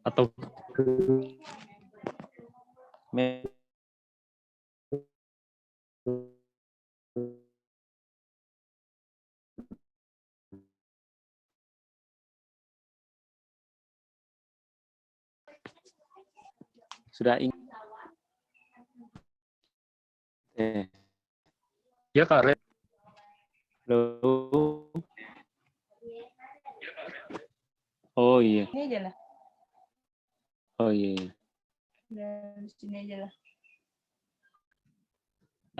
atau Sudah ingat. ya Kak Red? Halo. Oh iya. Ini aja lah. Oh iya. Dan sini aja lah.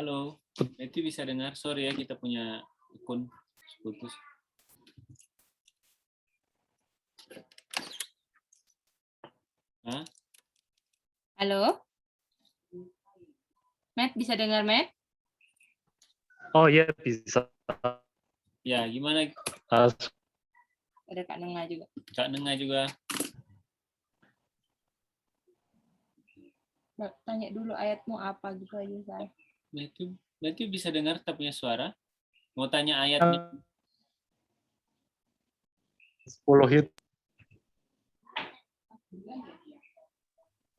Halo. Itu bisa dengar? Sorry ya, kita punya akun putus. Hah? Halo? Matt, bisa dengar, Matt? Oh iya bisa. Ya, gimana? Ada Kak Nenga juga. Kak Nenga juga. Tanya dulu ayatmu apa gitu aja, saya. Matthew bisa dengar tak punya suara? Mau tanya ayatnya? 10 hit.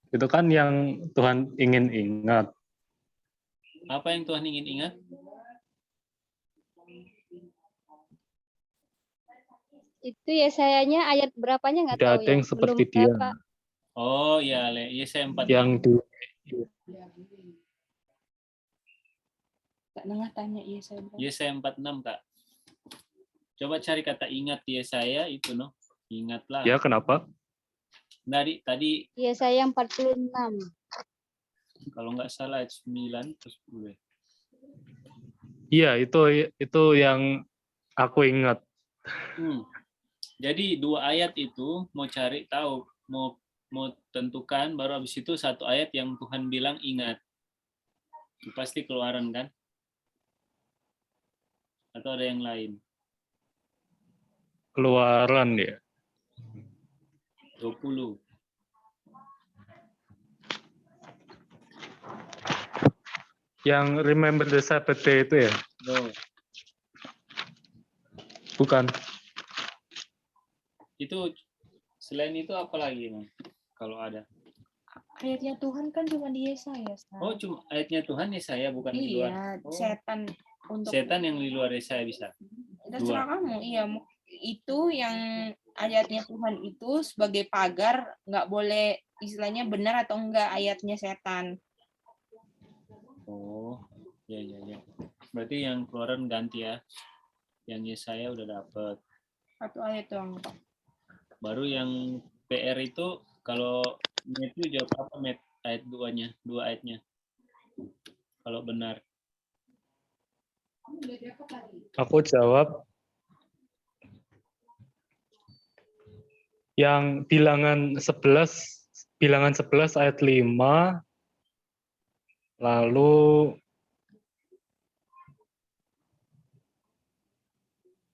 Itu kan yang Tuhan ingin ingat. Apa yang Tuhan ingin ingat? Itu Yesayanya ayat berapanya nggak Tidak tahu ada ya. yang seperti Belum dia. berapa. Oh ya, Yesaya 4. Yang di Kak Nenga tanya, iya saya. Yesaya 46, Kak. Coba cari kata ingat Yesaya itu, no. Ingatlah. ya kenapa? Tadi Yesaya 46. kalau nggak salah ayat 9 terus 10. Iya, itu yang aku ingat. Jadi 2 ayat itu mau cari tahu, mau tentukan, baru habis itu 1 ayat yang Tuhan bilang ingat. Itu pasti Keluaran kan? Atau ada yang lain? Keluaran ya. 20. Yang remember the Sabbath day itu ya? Oh. Bukan. Itu selain itu apa lagi, Bang? Kalau ada. Ayatnya Tuhan kan cuma di Yesaya. Oh, cuma ayatnya Tuhan Yesaya bukan di luar. Iya, setan untuk Setan yang di luar Yesaya bisa. terserah kamu. Iya, itu yang ayatnya Tuhan itu sebagai pagar, nggak boleh istilahnya benar atau enggak ayatnya setan. Oh, ya. Berarti yang Keluaran ganti ya. Yang Yesaya udah dapet. Satu ayat doang. Baru yang PR itu kalau Matthew jawab apa, Matt? Ayat 2-nya, 2 ayatnya. Kalau benar. Aku jawab yang bilangan 11 ayat 5, lalu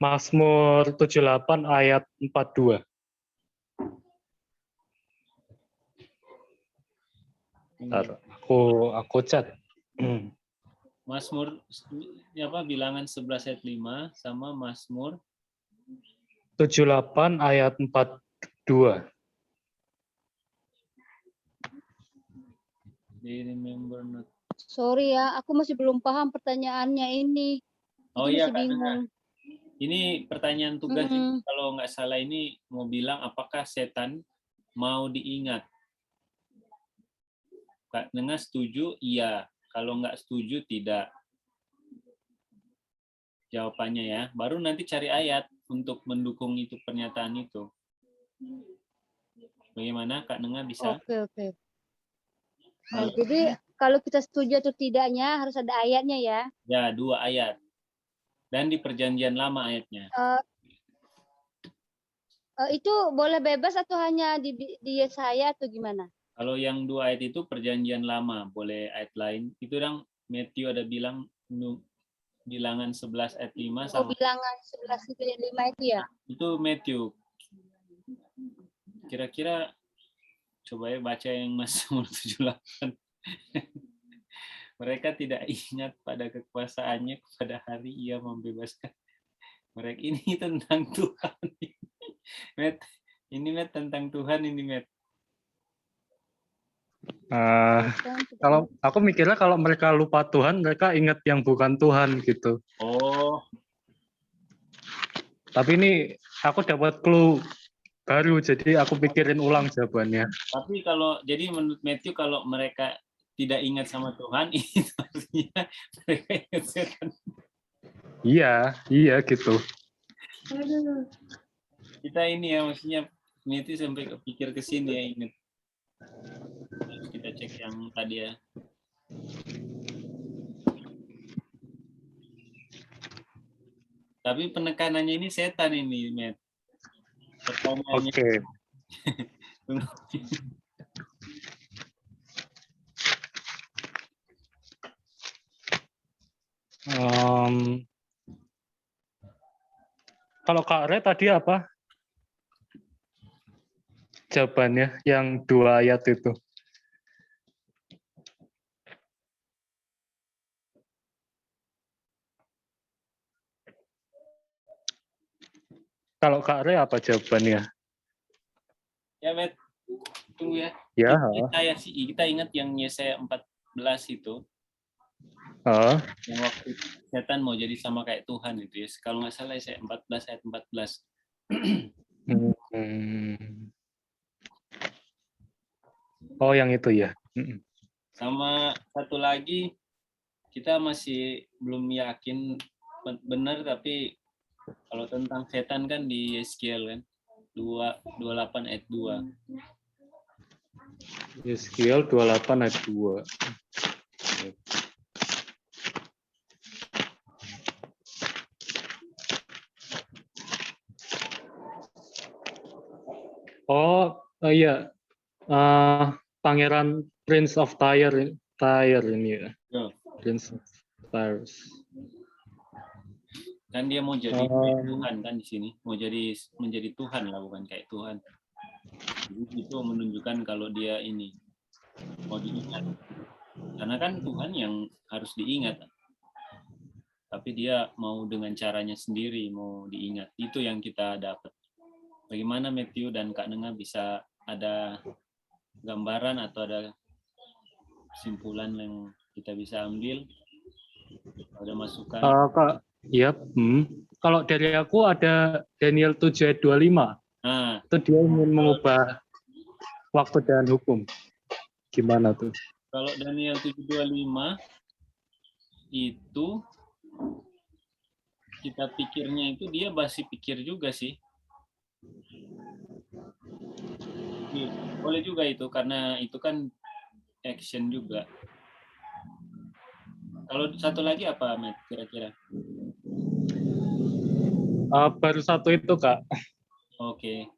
Mazmur 78 ayat 42. Bentar, aku chat. Mazmur apa bilangan 11 ayat 5 sama Mazmur 78 ayat 42. Remember not. Sorry ya, aku masih belum paham pertanyaannya ini. Oh Jadi iya, masih Kak Nenga. bingung. Ini pertanyaan tugas kalau nggak salah ini mau bilang apakah setan mau diingat? Kak Nenga setuju? Iya. Kalau nggak setuju, tidak. Jawabannya ya. Baru nanti cari ayat untuk mendukung itu pernyataan itu. Bagaimana, Kak Nenga bisa? Oke. Nah, jadi kalau kita setuju atau tidaknya harus ada ayatnya ya? Ya, 2 ayat. Dan di perjanjian lama ayatnya. Itu boleh bebas atau hanya di Yesaya atau gimana? Kalau yang 2 ayat itu perjanjian lama, boleh ayat lain. Itu yang Matthew ada bilang bilangan 11 ayat 5 sama. Oh, bilangan 11 ayat 5 itu ya? Itu Matthew. Kira-kira coba ya baca yang Mazmur 78. Mereka tidak ingat pada kekuasaannya pada hari ia membebaskan. Mereka ini tentang Tuhan. Matt, ini Matt tentang Tuhan ini Matt. Ah, Setan tidak kalau aku mikirnya kalau mereka lupa Tuhan, mereka ingat yang bukan Tuhan gitu. Oh, Tapi ini aku dapat clue baru, jadi aku pikirin ulang jawabannya. tapi kalau jadi menurut Matthew kalau mereka tidak ingat sama Tuhan itu artinya mereka ingat setan. Iya gitu. Aduh. Kita ini ya maksudnya Matthew sampai kepikir ke sini ya ingat. Kita cek yang tadi ya. Tapi penekanannya ini setan ini, Matt. Pertanyaannya. Oke. Kalau Kak Re tadi apa? Jawabannya yang 2 ayat itu. Kalau Kak Re apa jawabannya? Ya, Matt. Tunggu ya. Ya. Kita ingat yang Yesaya 14 itu. Oh. Yang waktu setan mau jadi sama kayak Tuhan itu ya. Kalau nggak salah Yesaya 14 ayat 14. Oh, yang itu ya. Sama satu lagi kita masih belum yakin benar, tapi kalau tentang setan kan di Yeskiel kan 28 ayat 2. Yeskiel 28 ayat 2. Oh, iya. Pangeran Prince of Tyre ini ya. Prince of Tyre. Kan dia mau jadi Tuhan kan di sini, mau menjadi Tuhan lah, bukan kayak Tuhan. Jadi itu menunjukkan kalau dia ini mau diingat. Karena kan Tuhan yang harus diingat. Tapi dia mau dengan caranya sendiri mau diingat. Itu yang kita dapat. Bagaimana Matthew dan Kak Nenga bisa ada gambaran atau ada kesimpulan yang kita bisa ambil? Ada masukan? Kak, yep. Kalau dari aku ada Daniel 7 ayat 25. Itu dia ingin mengubah waktu dan hukum. Gimana tuh? Kalau Daniel 7:25 itu kita pikirnya itu dia masih pikir juga sih. Boleh juga itu karena itu kan action juga. Kalau satu lagi apa, Matt, kira-kira? Baru satu itu, Kak. Oke.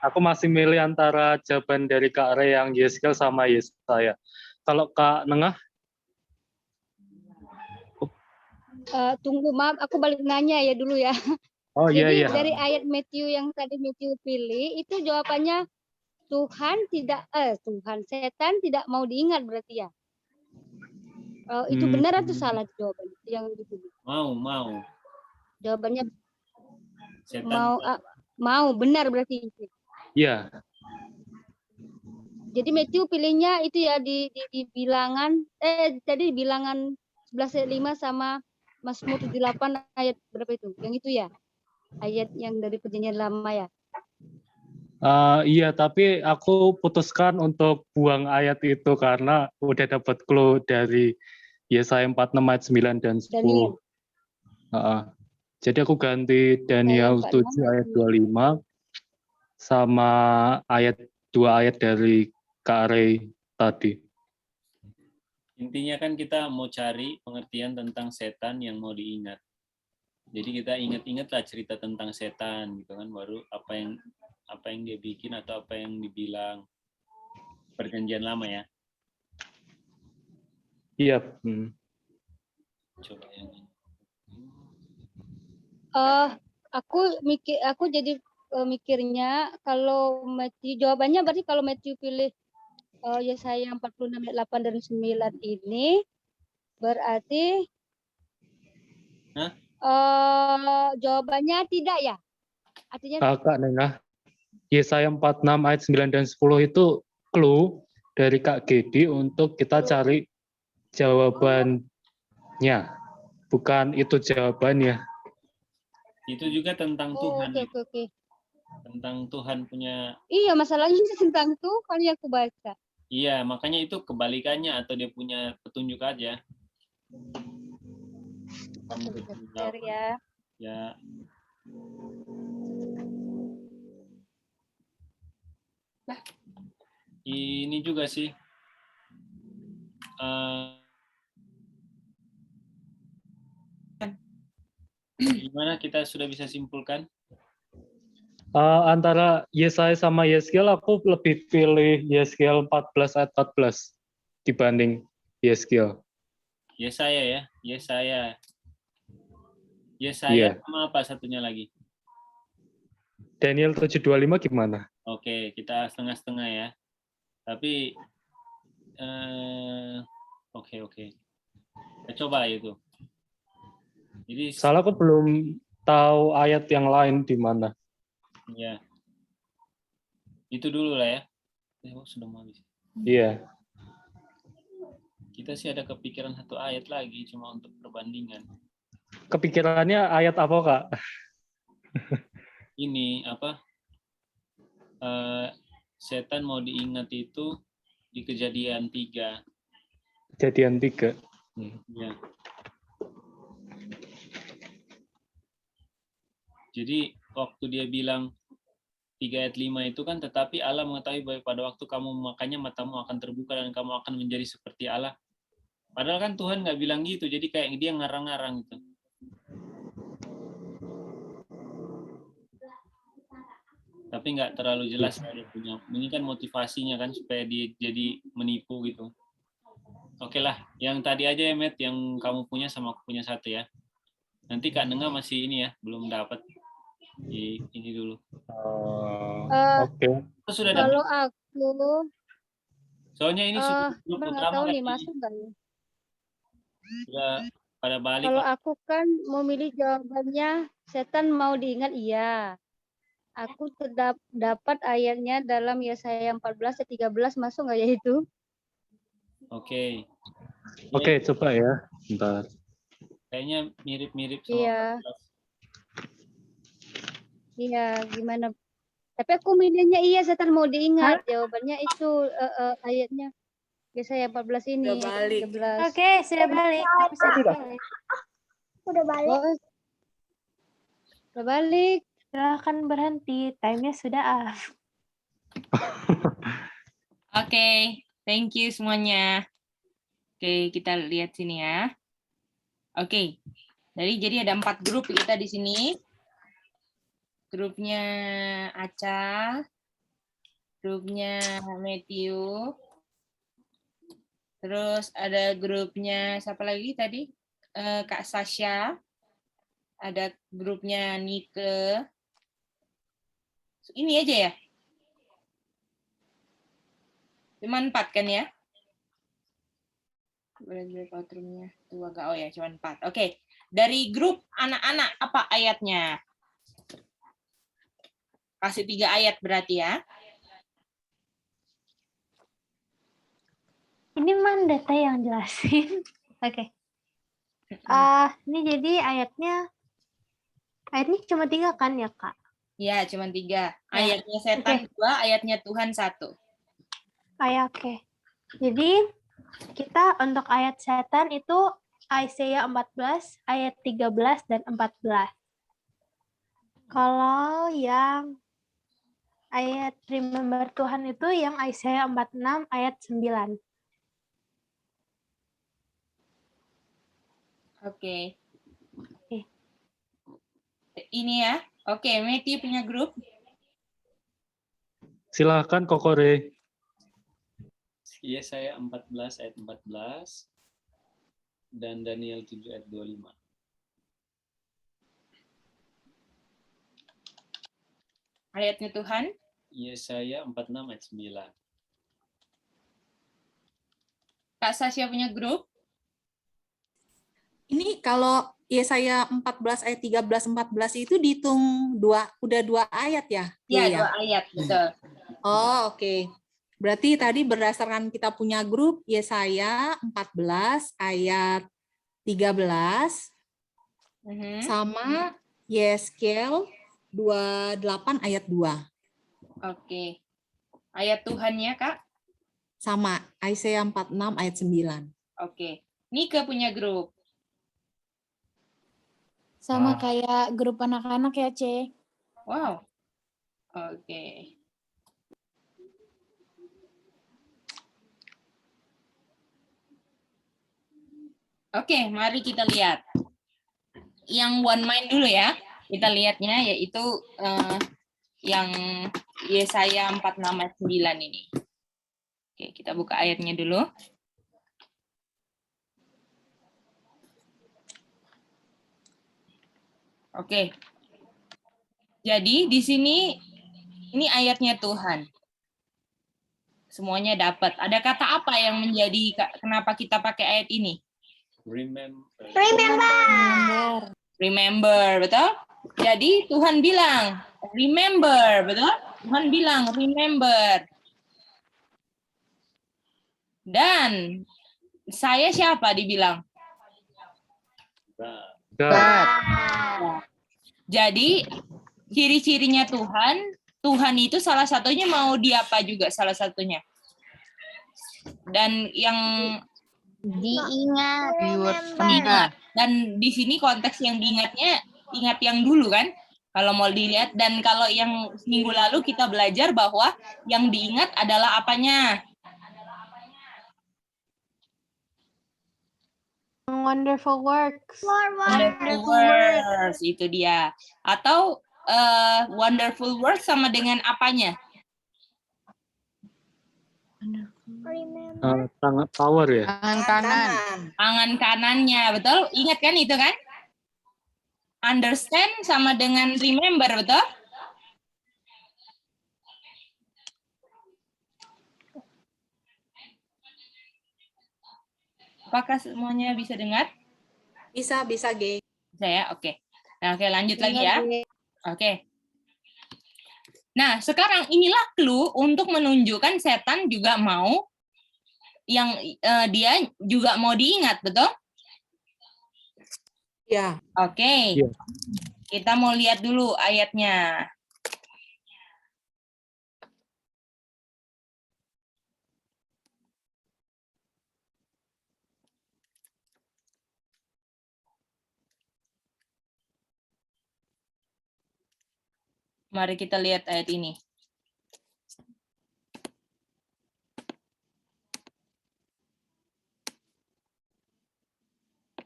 Aku masih milih antara jawaban dari Kak Re yang Yeskiel sama Yesaya. Kalau Kak Nengah? Tunggu, maaf, aku balik nanya ya dulu ya. Oh iya, Jadi iya. dari ayat Matthew yang tadi Matthew pilih, itu jawabannya setan tidak mau diingat berarti ya? Itu benar atau salah jawaban yang dipilih? Mau. Jawabannya Setan mau benar berarti. Iya. Jadi Matthew pilihnya itu ya di bilangan tadi bilangan 11 ayat 5 sama Mazmur 78 ayat berapa itu? Yang itu ya? Ayat yang dari Perjanjian Lama ya? Iya, tapi aku putuskan untuk buang ayat itu karena udah dapat clue dari Yesaya 46 ayat 9 dan 10. Jadi aku ganti Daniel 7 ayat 25 sama ayat 2 ayat dari Kak Rey tadi. Intinya kan kita mau cari pengertian tentang setan yang mau diingat. Jadi kita ingat-ingatlah cerita tentang setan gitu kan, baru apa yang dia bikin atau apa yang dibilang Perjanjian Lama ya. Iya. Coba yang ini. Aku jadi mikirnya kalau Matthew jawabannya berarti kalau Matthew pilih Yesaya 46 ayat 8 dan 9 ini berarti jawabannya tidak ya? Artinya Kak Nengah, Yesaya 46 ayat 9 dan 10 itu clue dari Kak Gedi untuk kita cari jawabannya. Bukan itu jawabannya. Itu juga tentang Oh, Tuhan. oke, oke, oke. Tentang Tuhan punya. Iya, masalahnya tentang Tuhan yang aku baca. Iya, makanya itu kebalikannya atau dia punya petunjuk aja. Sebentar ya. Ya. Ini juga sih. Gimana kita sudah bisa simpulkan? Antara Yesaya sama Yeskiel, aku lebih pilih Yeskiel 14 ayat 14 dibanding Yeskiel. Yesaya ya, Yesaya. Yesaya Iya. sama apa satunya lagi? Daniel 7:25 gimana? Oke, kita setengah-setengah ya. Tapi oke. Kita coba itu. Jadi Soalnya aku belum tahu ayat yang lain di mana. ya. Itu dulu lah ya. Sudah mau habis. Iya. Kita sih ada kepikiran satu ayat lagi cuma untuk perbandingan. Kepikirannya ayat apa, Kak? Ini apa? Setan mau diingat itu di Kejadian 3. Kejadian 3. Ya. Jadi waktu dia bilang 3 ayat 5 itu kan, tetapi Allah mengetahui bahwa pada waktu kamu memakannya matamu akan terbuka dan kamu akan menjadi seperti Allah. Padahal kan Tuhan nggak bilang gitu, jadi kayak dia ngarang-ngarang gitu. Tapi nggak terlalu jelas dia punya. Ini kan motivasinya kan supaya dia jadi menipu gitu. Oke lah, yang tadi aja ya Matt, yang kamu punya sama aku punya satu ya. Nanti Kak Nenga masih ini ya, belum dapat. Ini dulu. Oke. Sudah dapat. Kalau aku, Soalnya ini sudah grup nggak utama tahu kan nih ini. masuk nggak ya? Sudah pada balik. Kalau aku kan mau milih jawabannya, setan mau diingat iya. Aku dapat ayatnya dalam Yesaya 14 ayat 13, masuk nggak ya itu? Oke. Oke, coba ya. Bentar. Kayaknya mirip-mirip sama Iya. 14. Iya, gimana? Tapi aku milihnya iya, setan mau diingat. Jawabannya itu ayatnya Yesaya 14 ini. Udah balik. 13. Oke, sudah balik. Bisa dibalik. Udah balik. Oh, udah balik. Silahkan berhenti. Time-nya sudah up. Oke, thank you semuanya. Oke, kita lihat sini ya. Oke, jadi ada 4 grup kita di sini. Grupnya Aca, grupnya Matthew, terus ada grupnya siapa lagi tadi? Kak Sasha, ada grupnya Nike. Ini aja ya? Cuma 4 kan ya? Outroom-nya tuh agak, oh ya cuma 4. Oke, dari grup anak-anak apa ayatnya? Kasih 3 ayat berarti ya. Ini Mandata yang jelasin. Oke. Ini jadi ayatnya cuma 3 kan ya, Kak? Ya, cuma 3. Ayatnya setan 2, ayatnya Tuhan 1. Oke. Jadi kita untuk ayat setan itu Yesaya 14, ayat 13 dan 14. Kalau yang ayat remember Tuhan itu yang Yesaya 46 ayat 9. Oke. Ini ya. Oke, Matthew punya grup. Silahkan Kokore. Yesaya 14 ayat 14 dan Daniel 7 ayat 25. Ayatnya Tuhan. Yesaya 46 ayat 9. Kak Sasha punya grup. Ini kalau Yesaya 14 ayat 13 14 itu dihitung udah 2 ayat ya? Ya, 2 ayat, betul. Oh, oke. Berarti tadi berdasarkan kita punya grup Yesaya 14 ayat 13 sama Yeskel 28 ayat 2. Oke. Ayat Tuhannya, Kak? Sama Yesaya 46 ayat 9. Oke. Nika punya grup. Sama kayak grup anak-anak ya, C. Wow. Oke. Oke, mari kita lihat. Yang one mind dulu ya. Kita lihatnya yaitu yang Yesaya 46 ayat 9 ini. Oke, kita buka ayatnya dulu. Oke. Jadi di sini ini ayatnya Tuhan. Semuanya dapat. Ada kata apa yang menjadi kenapa kita pakai ayat ini? Remember, betul? Jadi Tuhan bilang, remember, betul? Tuhan bilang, remember. Dan saya siapa dibilang? God. Jadi ciri-cirinya Tuhan itu salah satunya mau diapa juga salah satunya. Dan yang Diingat. ingat. Dan di sini konteks yang diingatnya, ingat yang dulu kan? Kalau mau dilihat, dan kalau yang minggu lalu kita belajar bahwa yang diingat adalah apanya? Wonderful works. Wonderful works, itu dia. Atau wonderful works sama dengan apanya? Tangan power ya. Tangan kanan. Tangan kanannya, betul? Ingat kan itu kan? Understand sama dengan remember, betul? Apakah semuanya bisa dengar? Bisa G. Bisa ya? Oke. Nah, oke, lanjut lagi ya. Oke. Nah, sekarang inilah clue untuk menunjukkan setan juga mau yang dia juga mau diingat, betul? Ya. Oke. Iya. Kita mau lihat dulu ayatnya. Mari kita lihat ayat ini.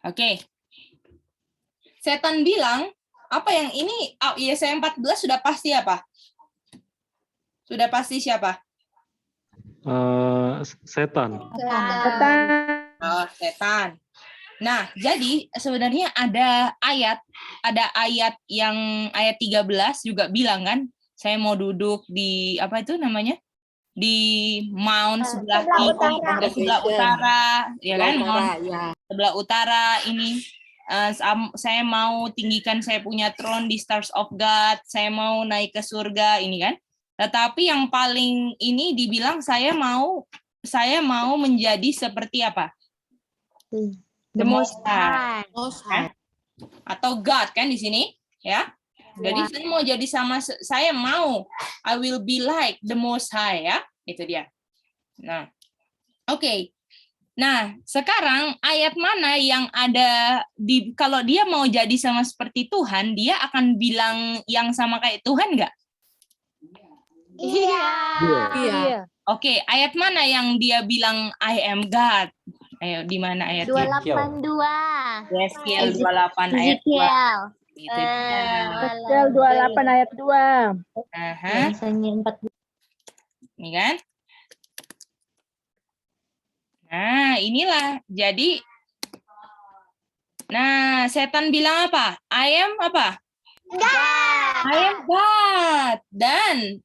Oke. Setan bilang, apa yang ini? Yesaya 14 sudah pasti apa? Sudah pasti siapa? Setan. Oh, setan. Nah, jadi sebenarnya ada ayat yang ayat 13 juga bilang kan, saya mau duduk di apa itu namanya? Di Mount sebelah kiri, sebelah utara, ya kan? Mount sebelah utara ini. Saya mau tinggikan saya punya throne di Stars of God, saya mau naik ke surga ini kan. Tetapi yang paling ini dibilang saya mau menjadi seperti apa? The Most High. Atau God kan di sini, ya. Jadi saya mau jadi saya mau I will be like the Most High, ya. Itu dia. Nah, oke. Nah, sekarang ayat mana yang ada kalau dia mau jadi sama seperti Tuhan, dia akan bilang yang sama kayak Tuhan nggak? Iya. Oke, ayat mana yang dia bilang I am God? Ayo, di mana ayatnya? 282. Yeskel 28 ayat 2. Itu dia. Yeskel 28 ayat 2. Aha. Biasanya 4. Ini kan? Nah, inilah. Jadi, nah, setan bilang apa? I am apa? God. I am God. Dan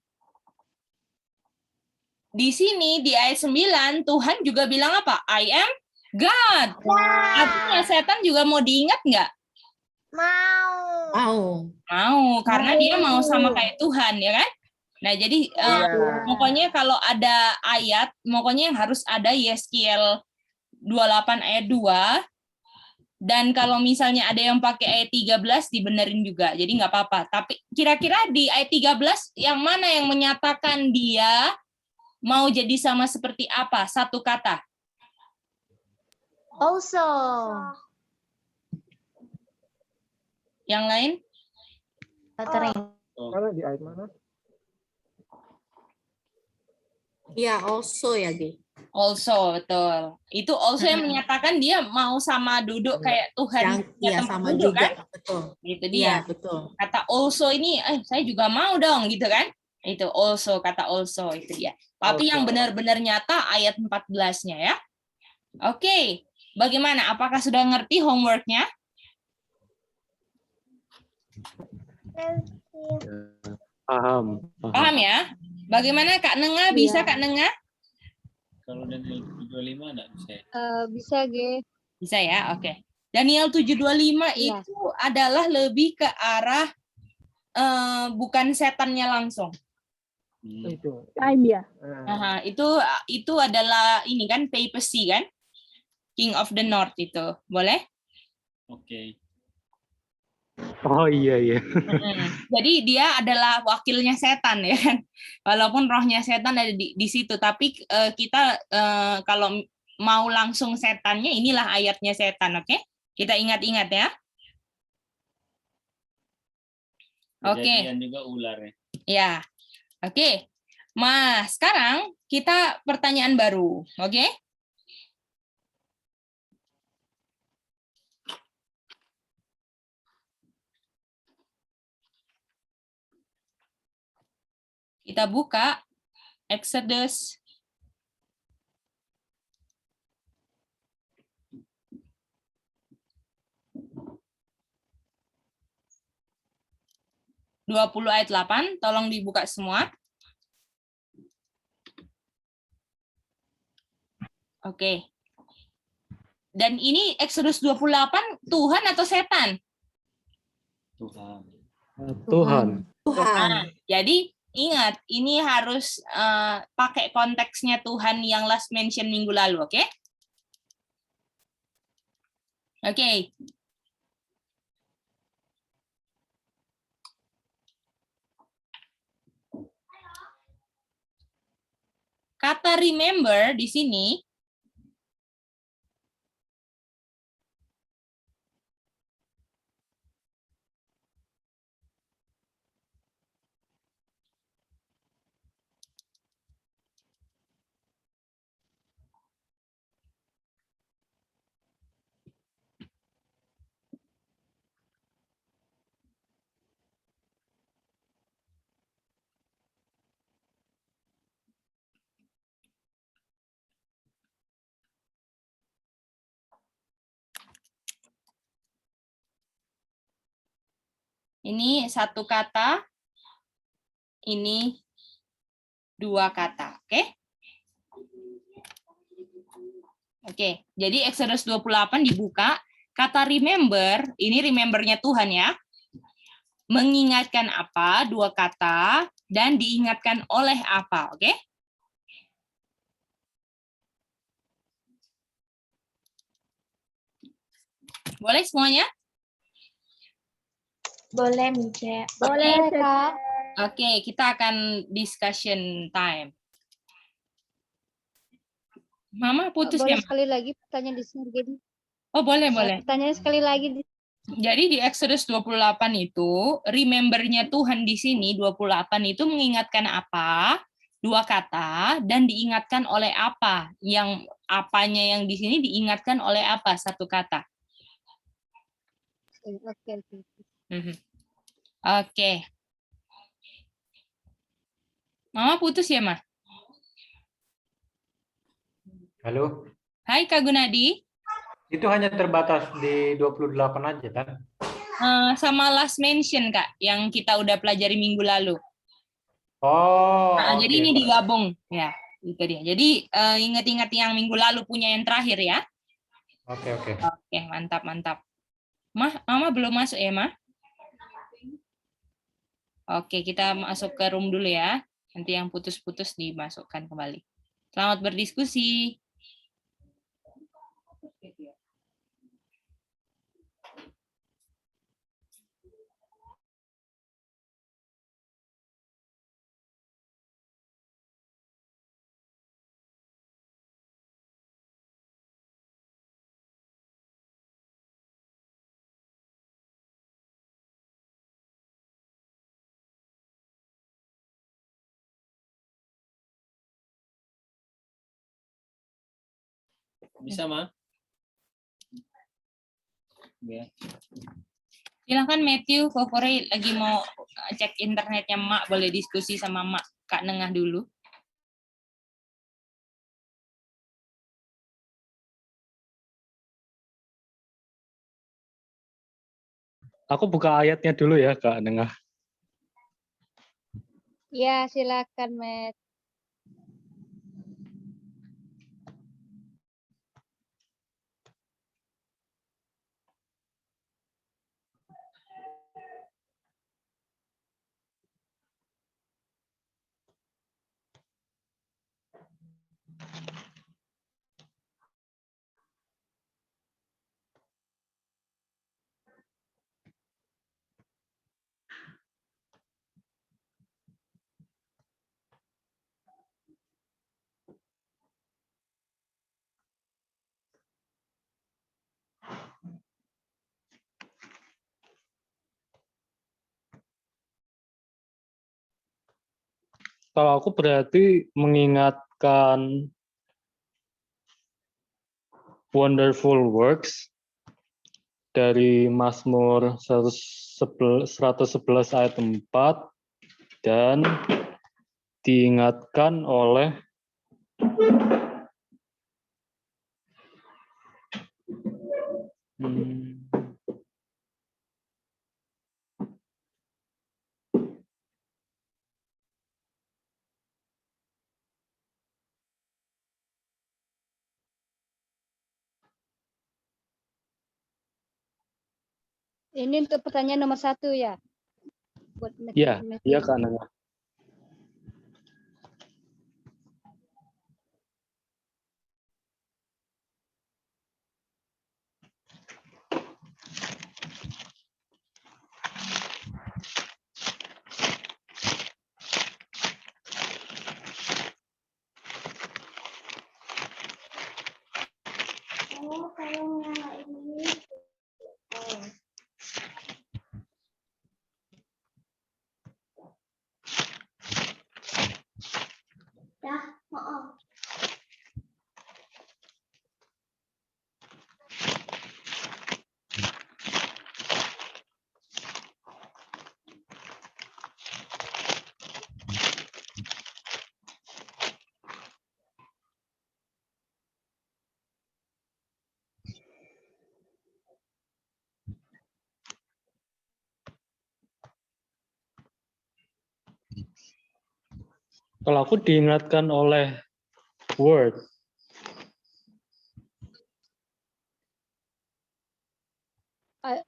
di sini, di ayat 9, Tuhan juga bilang apa? I am God. Artinya setan juga mau diingat nggak? Mau. Mau, karena dia mau sama kayak Tuhan, ya kan? Nah, jadi pokoknya kalau ada ayat, pokoknya yang harus ada Yeskiel 28 ayat 2. Dan kalau misalnya ada yang pakai ayat 13, dibenerin juga. Jadi nggak apa-apa. Tapi kira-kira di ayat 13, yang mana yang menyatakan dia mau jadi sama seperti apa? Satu kata. Also. Yang lain? Mana di ayat mana? Ya, also ya, G. Also, betul. Itu also yang menyatakan dia mau sama duduk kayak Tuhan. Yang punya iya tempat sama duduk, juga, kan? betul. Gitu Iya, dia. betul. Kata also ini, saya juga mau dong, gitu kan? Itu also, kata also, itu dia. Tapi yang benar-benar nyata ayat 14-nya ya. Oke, bagaimana? Apakah sudah ngerti homework-nya? Paham. Paham ya? Bagaimana Kak Nenga? Bisa Kak Nenga? Kalau Daniel 75 enggak bisa. Bisa, Ge. Bisa ya, oke. Daniel 7:25 Iya. itu adalah lebih ke arah bukan setannya langsung. Itu. Time ya. Aha, itu adalah ini kan papacy kan? King of the North itu. Boleh? Oke. Oh iya. Jadi dia adalah wakilnya setan ya kan. Walaupun rohnya setan ada di situ, tapi kita kalau mau langsung setannya, inilah ayatnya setan, oke? Kita ingat-ingat ya. Oke. Kejadian juga ular ya. Ya. Oke. Mas, sekarang kita pertanyaan baru, oke? Kita buka Exodus 20 ayat 8, tolong dibuka semua. Oke. Dan ini Exodus 28 Tuhan atau setan? Tuhan. Tuhan. Tuhan. Jadi ingat, ini harus pakai konteksnya Tuhan yang last mention minggu lalu, oke? Oke. Kata remember di sini ini satu kata, ini dua kata, oke? Oke, jadi Exodus 28 dibuka, kata remember, ini remember-nya Tuhan ya. Mengingatkan apa, dua kata, dan diingatkan oleh apa, oke? Boleh semuanya? Boleh, Mice. Boleh, Kak. Oke, kita akan discussion time. Mama putus Boleh ya, Ma? sekali lagi pertanyaan di sini, Gedi. Oh, boleh, boleh. Pertanyaan sekali lagi. Jadi di Exodus 28 itu, remember-nya Tuhan di sini, 28 itu mengingatkan apa? Dua kata, dan diingatkan oleh apa? Yang apanya yang di sini diingatkan oleh apa? Satu kata. Oke. Oke. Mama putus ya, Ma? Halo, Hai, Kak Gunadi. itu hanya terbatas di 28 aja kan? Sama last mention, Kak, yang kita udah pelajari minggu lalu. Oh, Nah, oke. jadi ini digabung. Ya, itu dia. Jadi ingat-ingat yang minggu lalu punya yang terakhir ya. Oke. Oke, mantap, mantap. Mama belum masuk ya, Ma? Oke, kita masuk ke room dulu ya. Nanti yang putus-putus dimasukkan kembali. Selamat berdiskusi. Bisa, Ma? Ya. Silahkan Matthew, Fovore lagi mau cek internetnya Mak, boleh diskusi sama Mak Kak Nengah dulu. Aku buka ayatnya dulu ya, Kak Nengah. Ya, silakan, Matt. Kalau aku berarti mengingatkan wonderful works dari Mazmur 111 ayat 4 dan diingatkan oleh Ini untuk pertanyaan nomor 1 ya? Buat ya, Matthew. iya Kak Nengah. Kalau aku diingatkan oleh word,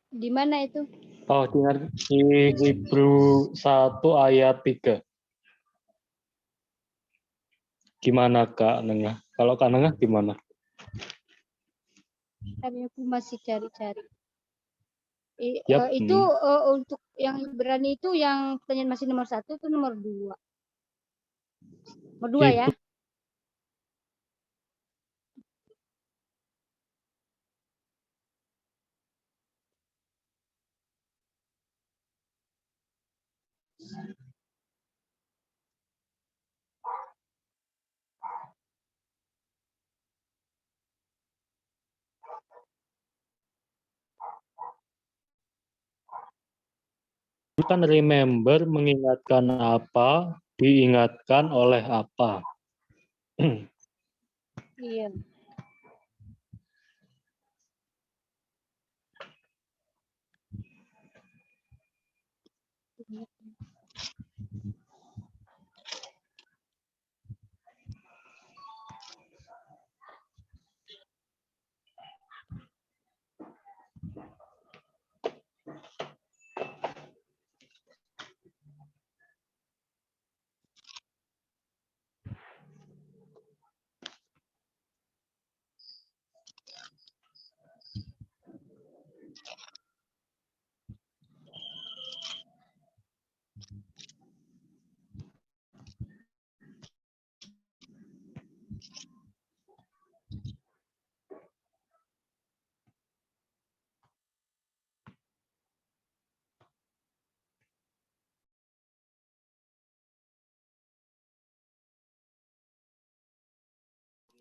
Di mana itu? oh diingat di Hebrew 1 ayat 3. Gimana Kak Nengah? Kalau Kak Nengah gimana? Kami masih cari-cari. Yap. Itu untuk yang berani itu yang pertanyaan masih nomor 1 itu nomor 2. Nomor 2 ya? Kan remember mengingatkan apa, diingatkan oleh apa. Iya.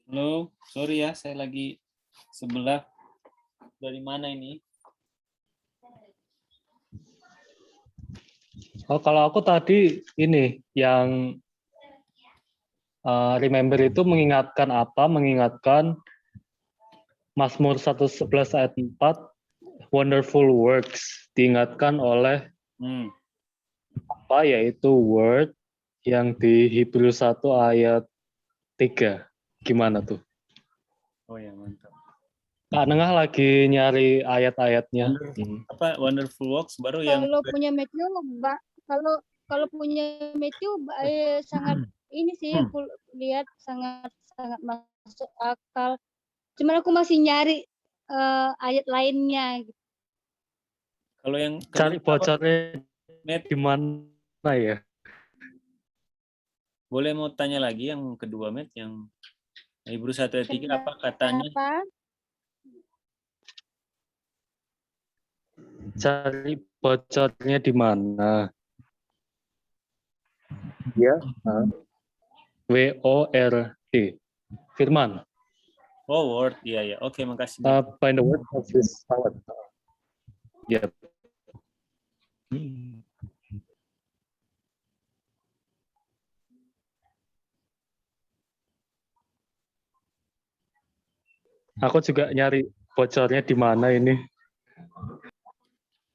Halo, sorry ya, saya lagi sebelah. Dari mana ini? Oh, kalau aku tadi ini yang remember itu mengingatkan apa? Mengingatkan Mazmur 111 ayat 4, wonderful works, diingatkan oleh apa? Yaitu word yang di Hebrew 1 ayat 3. Gimana tuh? Oh ya, mantap. Kak Nengah lagi nyari ayat-ayatnya. Apa wonderful works baru yang Kalau punya Matthew, kalau kalau punya Matthew sangat ini sih aku lihat sangat sangat masuk akal. Cuman aku masih nyari ayat lainnya. kalau yang Cari bocornya di mana ya? Boleh mau tanya lagi yang kedua, Met, yang Hebrew 1 ayat 3 apa katanya? Apa? Cari bocornya di mana? Ya. WORD. Firman. Oh, word. Iya, ya. Oke, makasih. By the word of his power. Ya. Aku juga nyari bocornya di mana ini.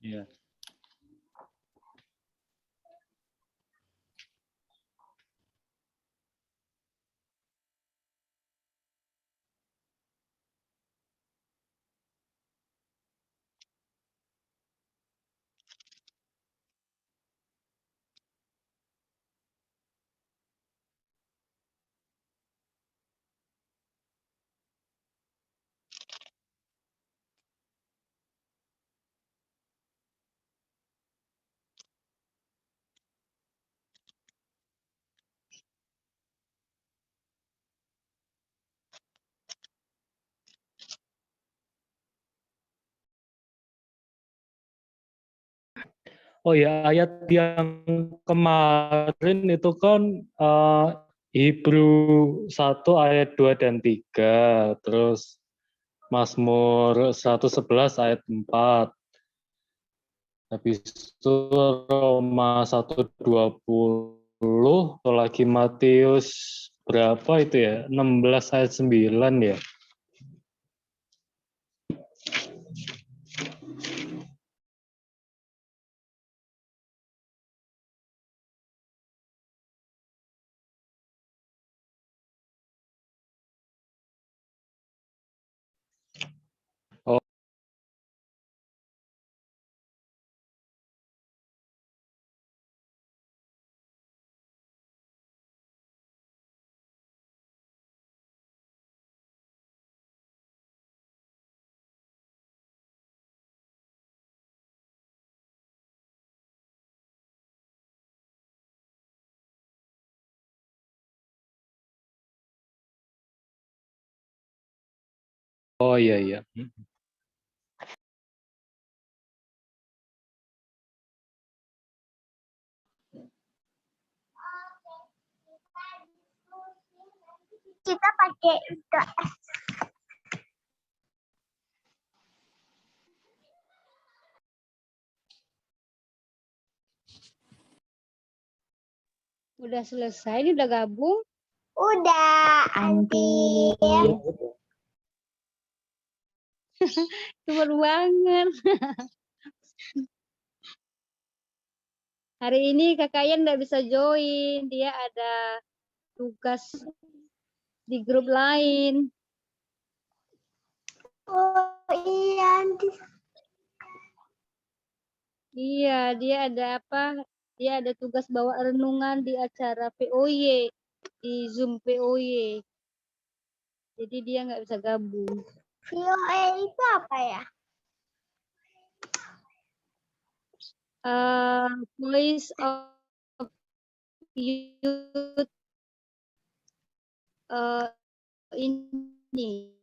Iya. Oh ya, ayat yang kemarin itu kan Hebrew 1 ayat 2 dan 3, terus Mazmur 111 ayat 4. Habis itu Roma 1:20, atau lagi Matius berapa itu ya? 16 ayat 9 ya. Oh. Oh iya iya. Kita pakai itu. Udah selesai, ini udah gabung. Udah, Anti. Cepet banget. Hari ini Kak Yan nggak bisa join, dia ada tugas di grup lain. Oh iya, Anti. Iya, dia ada apa? Dia ada tugas bawa renungan di acara POY, di Zoom POY. Jadi dia nggak bisa gabung. POY itu apa ya? Voice of Youth ini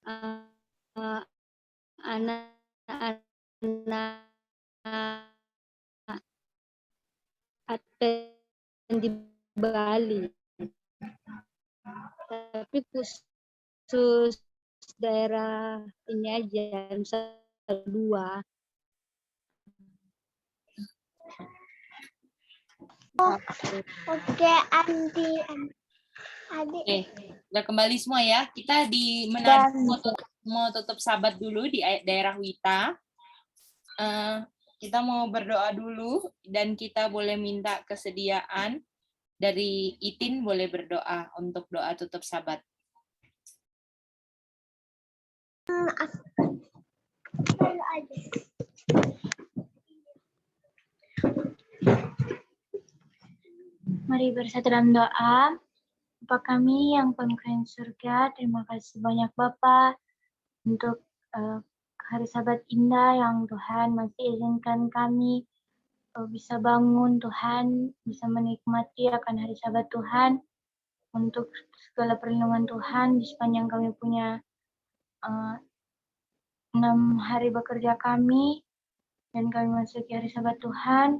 anak-anak Advent di Bali. tapi khusus daerah ini aja, Nusa Dua. Oke, Andi. Oke, udah kembali semua ya. Kita di Manado mau tutup sabat dulu di daerah Wita. Kita mau berdoa dulu dan kita boleh minta kesediaan dari Itin, boleh berdoa untuk doa tutup sabat. Mari bersatu dalam doa. Bapa kami yang pemimpin surga, terima kasih banyak Bapa untuk hari Sabat indah yang Tuhan masih izinkan kami bisa bangun Tuhan, bisa menikmati akan hari Sabat Tuhan, untuk segala perlindungan Tuhan di sepanjang kami punya 6 hari bekerja kami, dan kami masuki hari Sabat Tuhan,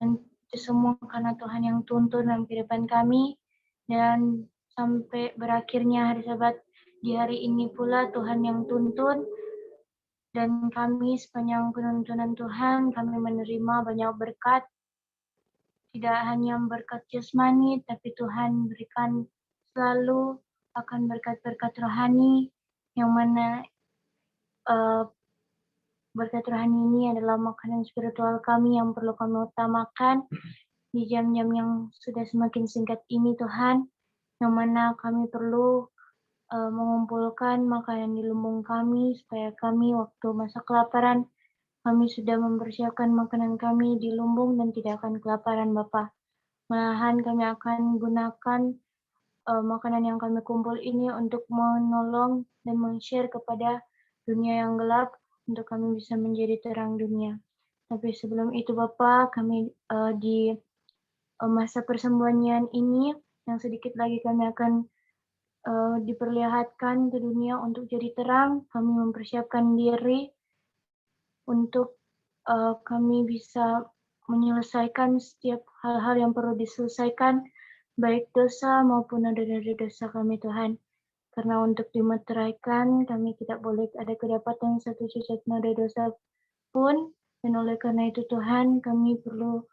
dan itu semua karena Tuhan yang tuntun dalam kehidupan kami, dan sampai berakhirnya hari Sabat di hari ini pula Tuhan yang tuntun, dan kami sepanjang penuntunan Tuhan kami menerima banyak berkat, tidak hanya berkat jasmani, tapi Tuhan berikan selalu akan berkat-berkat rohani, yang mana berkat rohani ini adalah makanan spiritual kami yang perlu kami utamakan di jam-jam yang sudah semakin singkat ini Tuhan, yang mana kami perlu mengumpulkan makanan di lumbung kami, supaya kami waktu masa kelaparan, kami sudah mempersiapkan makanan kami di lumbung dan tidak akan kelaparan Bapa. Malahan kami akan gunakan makanan yang kami kumpul ini untuk menolong dan men-share kepada dunia yang gelap, untuk kami bisa menjadi terang dunia. Tapi sebelum itu Bapa, kami di masa persembunyian ini, yang sedikit lagi kami akan diperlihatkan ke dunia untuk jadi terang, kami mempersiapkan diri untuk kami bisa menyelesaikan setiap hal-hal yang perlu diselesaikan, baik dosa maupun noda-noda dosa kami Tuhan. Karena untuk dimeteraikan, kami tidak boleh ada kedapatan satu cacat noda dosa pun, dan oleh karena itu Tuhan, kami perlu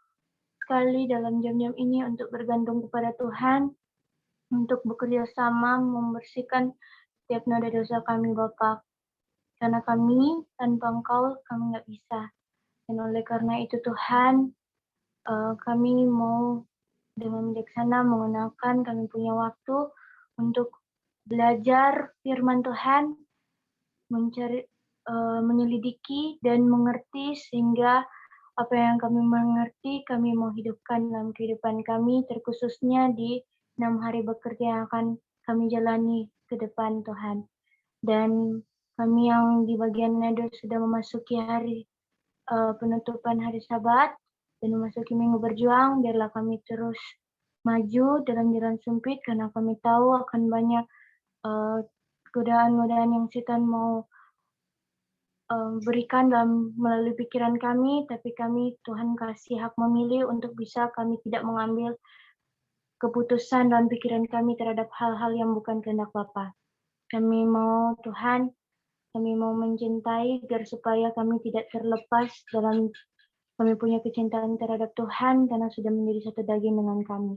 sekali dalam jam-jam ini untuk bergantung kepada Tuhan, untuk bekerja sama membersihkan setiap noda dosa kami Bapa. Karena kami tanpa Engkau kami nggak bisa. Dan oleh karena itu Tuhan, kami mau dengan bijaksana menggunakan kami punya waktu untuk belajar firman Tuhan, mencari, menyelidiki dan mengerti, sehingga apa yang kami mengerti kami mau hidupkan dalam kehidupan kami, terkhususnya di 6 hari bekerja yang akan kami jalani ke depan Tuhan. Dan kami yang di bagian Manado sudah memasuki hari penutupan hari Sabat dan memasuki Minggu Berjuang, biarlah kami terus maju dalam jalan sempit, karena kami tahu akan banyak godaan-godaan yang setan mau berikan melalui pikiran kami, tapi kami Tuhan kasih hak memilih untuk bisa kami tidak mengambil keputusan dalam pikiran kami terhadap hal-hal yang bukan kehendak Bapa. Kami mau Tuhan, kami mau mencintai agar supaya kami tidak terlepas dalam kami punya kecintaan terhadap Tuhan, karena sudah menjadi satu daging dengan kami.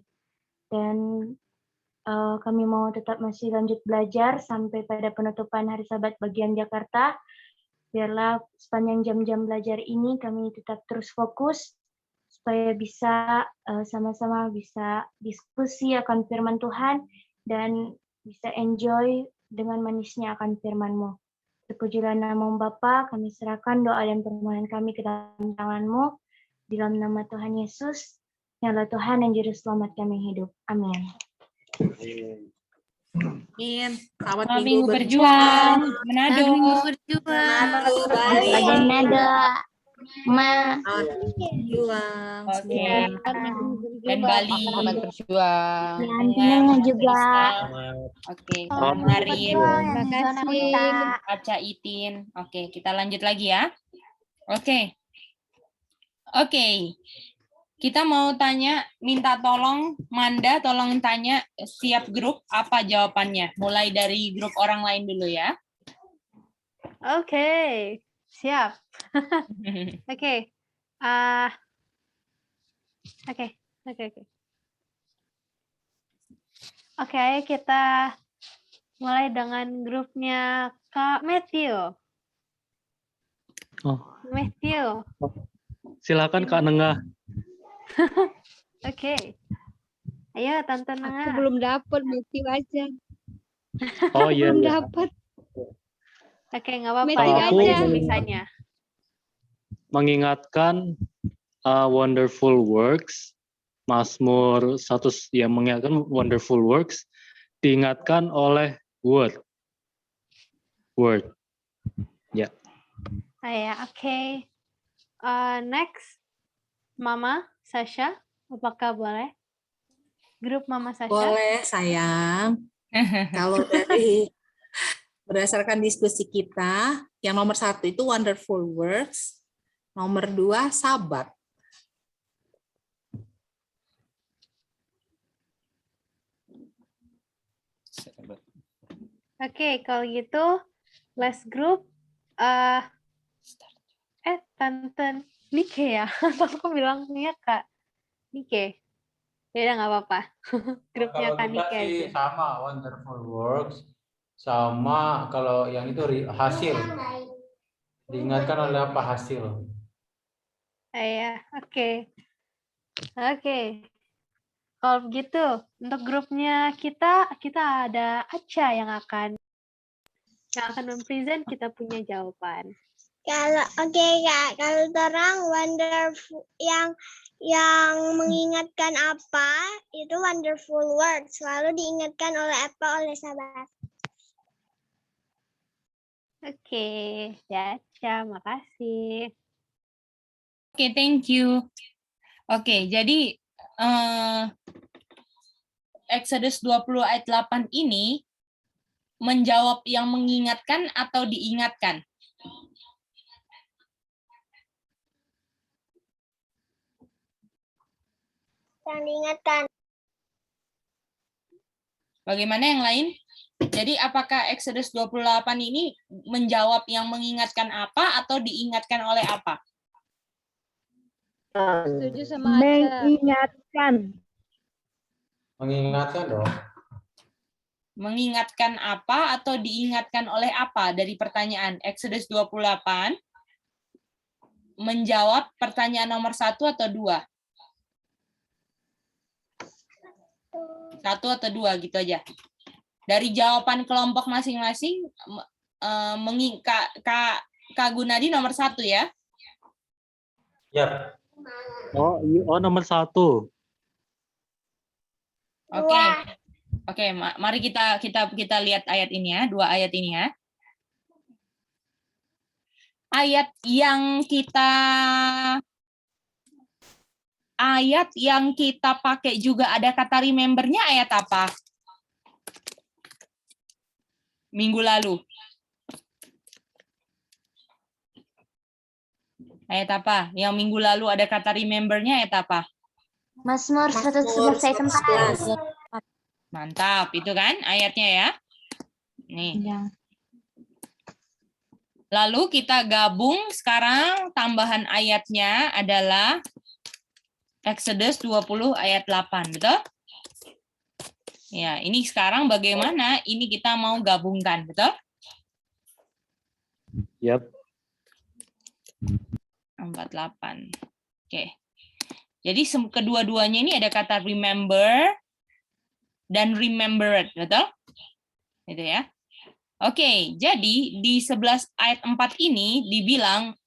Dan kami mau tetap masih lanjut belajar sampai pada penutupan hari Sabat bagian Jakarta. Biarlah sepanjang jam-jam belajar ini kami tetap terus fokus, supaya bisa sama-sama bisa diskusi akan firman Tuhan, dan bisa enjoy dengan manisnya akan firman-Mu. Terpujilah nama Bapa, kami serahkan doa dan permohonan kami ke dalam tangan-Mu, di dalam nama Tuhan Yesus, yang adalah Tuhan dan Juru Selamat kami hidup. Amin. Amin. Selamat Minggu Berjuang. Manado. Minggu Berjuang. Bali. Manado. Berjuang. Oke. Dan Bali. Selamat berjuang. Nantinya juga. Oke. Marin. Terima kasih. Aca Itin. Oke, kita lanjut lagi ya. Oke. Kita mau tanya, minta tolong Manda, tolong tanya setiap grup apa jawabannya. Mulai dari grup orang lain dulu ya. Oke, siap. Oke. Oke. Oke, kita mulai dengan grupnya Kak Matthew. Oh, Matthew. silakan Kak Nengah. Oke. Ayo, Tante Aku Nengah. belum dapat Matthew aja. Oh iya. Belum iya. dapat. Oke, nggak apa-apa. Matthew Yang Aku banyak aja. tulisannya. mengingatkan Wonderful Works, Mazmur 100 yang mengingatkan Wonderful Works, diingatkan oleh Word. Ya. Ya, oke. Next, Mama Sasha, apakah boleh? Grup Mama Sasha. Boleh, sayang. Kalau dari berdasarkan diskusi kita, yang nomor 1 itu Wonderful Works, nomor 2 Sabat. Oke, kalau gitu, last group, Tante Nike ya? Atau aku bilangnya Kak Nike? Ya udah nggak apa-apa. Grupnya Kalau Kak kita Nike sih aja. sama Wonderful Works, sama kalau yang itu hasil. Diingatkan oleh apa hasil? Ya, oke. Oke. Kalau begitu, untuk grupnya kita ada Aca yang akan mempresent kita punya jawaban. Kalau oke Kak, kalau terang wonderful yang mengingatkan apa itu wonderful words, selalu diingatkan oleh apa oleh sahabat. Oke, ya Aca, makasih. Oke, thank you. Oke, jadi Exodus 20 ayat 8 ini menjawab yang mengingatkan atau diingatkan? Yang diingatkan. Bagaimana yang lain? Jadi apakah Exodus 28 ini menjawab yang mengingatkan apa atau diingatkan oleh apa? Setuju sama Aca. Mengingatkan. Mengingatkan dong. Mengingatkan apa atau diingatkan oleh apa dari pertanyaan Exodus 28? Menjawab pertanyaan nomor 1 atau 2? 1 atau 2 gitu aja. Dari jawaban kelompok masing-masing, Kak Gunadi nomor 1 ya? Ya. Oh nomor 1. Oke, mari kita lihat ayat ini ya, 2 ayat ini ya. Ayat yang kita pakai juga ada kata remember-nya ayat apa? Minggu lalu. Ayat apa? Yang minggu lalu ada kata remember-nya ayat apa? Mazmur 111 ayat 4. Mantap, itu kan ayatnya ya. Nih. Ya. Lalu kita gabung sekarang tambahan ayatnya adalah Exodus 20 ayat 8, betul? Ya, ini sekarang bagaimana ini kita mau gabungkan, betul? Yap. 48. Oke. Jadi kedua-duanya ini ada kata remember dan remembered, betul? Gitu ya. Oke, jadi di 11 ayat 4 ini dibilang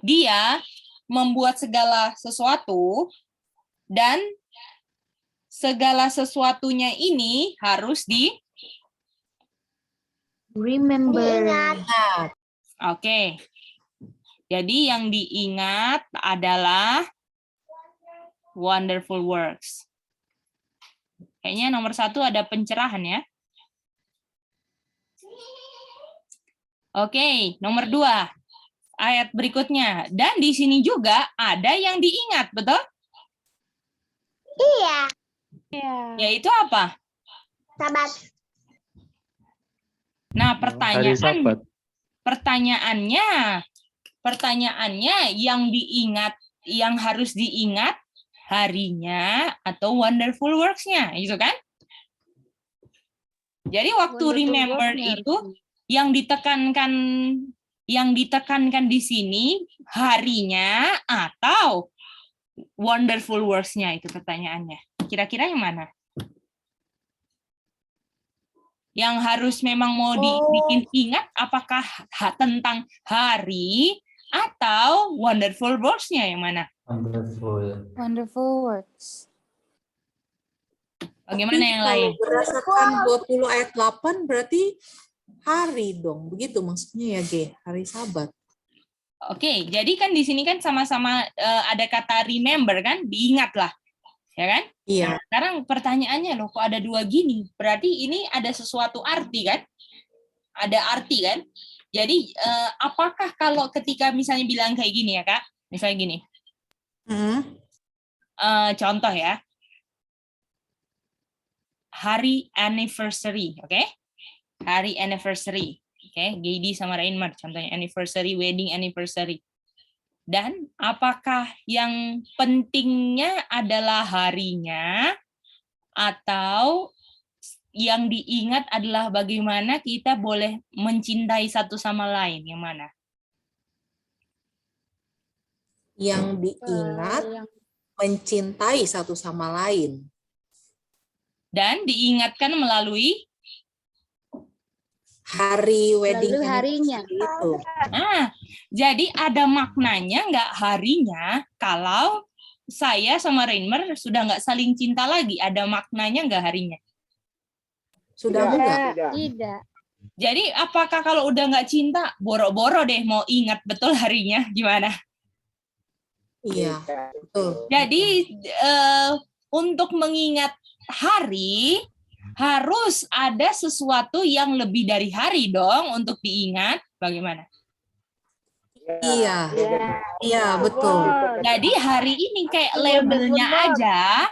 dia membuat segala sesuatu dan segala sesuatunya ini harus Remember. Oke. Jadi yang diingat adalah wonderful works. Kayaknya nomor 1 ada pencerahan ya. Oke, nomor 2. ayat berikutnya. Dan di sini juga ada yang diingat, betul? Iya. Iya. Yaitu apa? Sabat. Nah, Hari Sabat. pertanyaannya yang diingat, yang harus diingat harinya atau wonderful works-nya, itu kan? Jadi waktu Wonderful remember works-nya itu yang ditekankan di sini harinya atau wonderful works-nya, itu pertanyaannya. Kira-kira yang mana? Yang harus memang mau dibikin ingat apakah tentang hari atau wonderful works-nya yang mana? Wonderful. Wonderful works. Bagaimana Tapi yang kalau lain? berdasarkan 20 ayat 8 berarti hari dong. Begitu maksudnya ya, G, hari Sabat. Oke, jadi kan di sini kan sama-sama ada kata remember kan, diingat lah. Ya kan? Iya. Nah, sekarang pertanyaannya loh, kok ada dua gini? Berarti ini ada sesuatu arti kan? Ada arti kan? Jadi apakah kalau ketika misalnya bilang kayak gini ya Kak, misalnya gini, contoh ya, hari anniversary, oke? Hari anniversary, oke? Gedi sama Rainmar, contohnya anniversary, wedding anniversary. Dan apakah yang pentingnya adalah harinya atau yang diingat adalah bagaimana kita boleh mencintai satu sama lain? Yang mana? Yang diingat mencintai satu sama lain. Dan diingatkan melalui hari wedding Lalu harinya. itu. Nah, jadi ada maknanya nggak harinya kalau saya sama Rainmer sudah nggak saling cinta lagi? Ada maknanya nggak harinya? Sudah enggak? Tidak. Jadi apakah kalau udah nggak cinta, boro-boro deh mau ingat betul harinya? Gimana? Iya, betul. Jadi untuk mengingat hari, harus ada sesuatu yang lebih dari hari dong untuk diingat. Bagaimana? Iya, iya betul. Jadi hari ini kayak labelnya aja,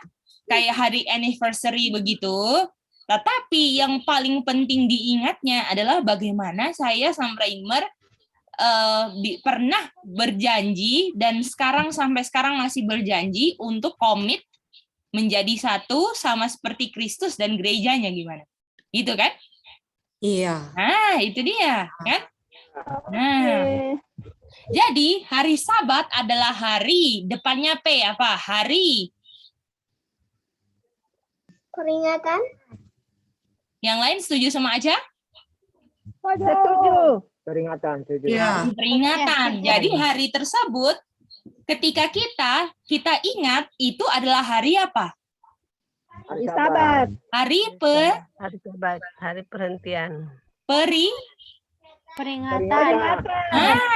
kayak hari anniversary begitu. Tetapi yang paling penting diingatnya adalah bagaimana saya sama Rainmer pernah berjanji dan sampai sekarang masih berjanji untuk komit menjadi satu sama seperti Kristus dan gerejanya, gimana? Gitu kan? Iya. Nah, itu dia, kan? Nah, jadi hari Sabat adalah hari, depannya P apa? Hari Peringatan. Yang lain setuju sama aja? Setuju. Peringatan, setuju. Iya. Peringatan. Jadi hari tersebut ketika kita ingat itu adalah hari apa? Hari Sabat. Hari Hari Sabat. Hari perhentian. Peringatan.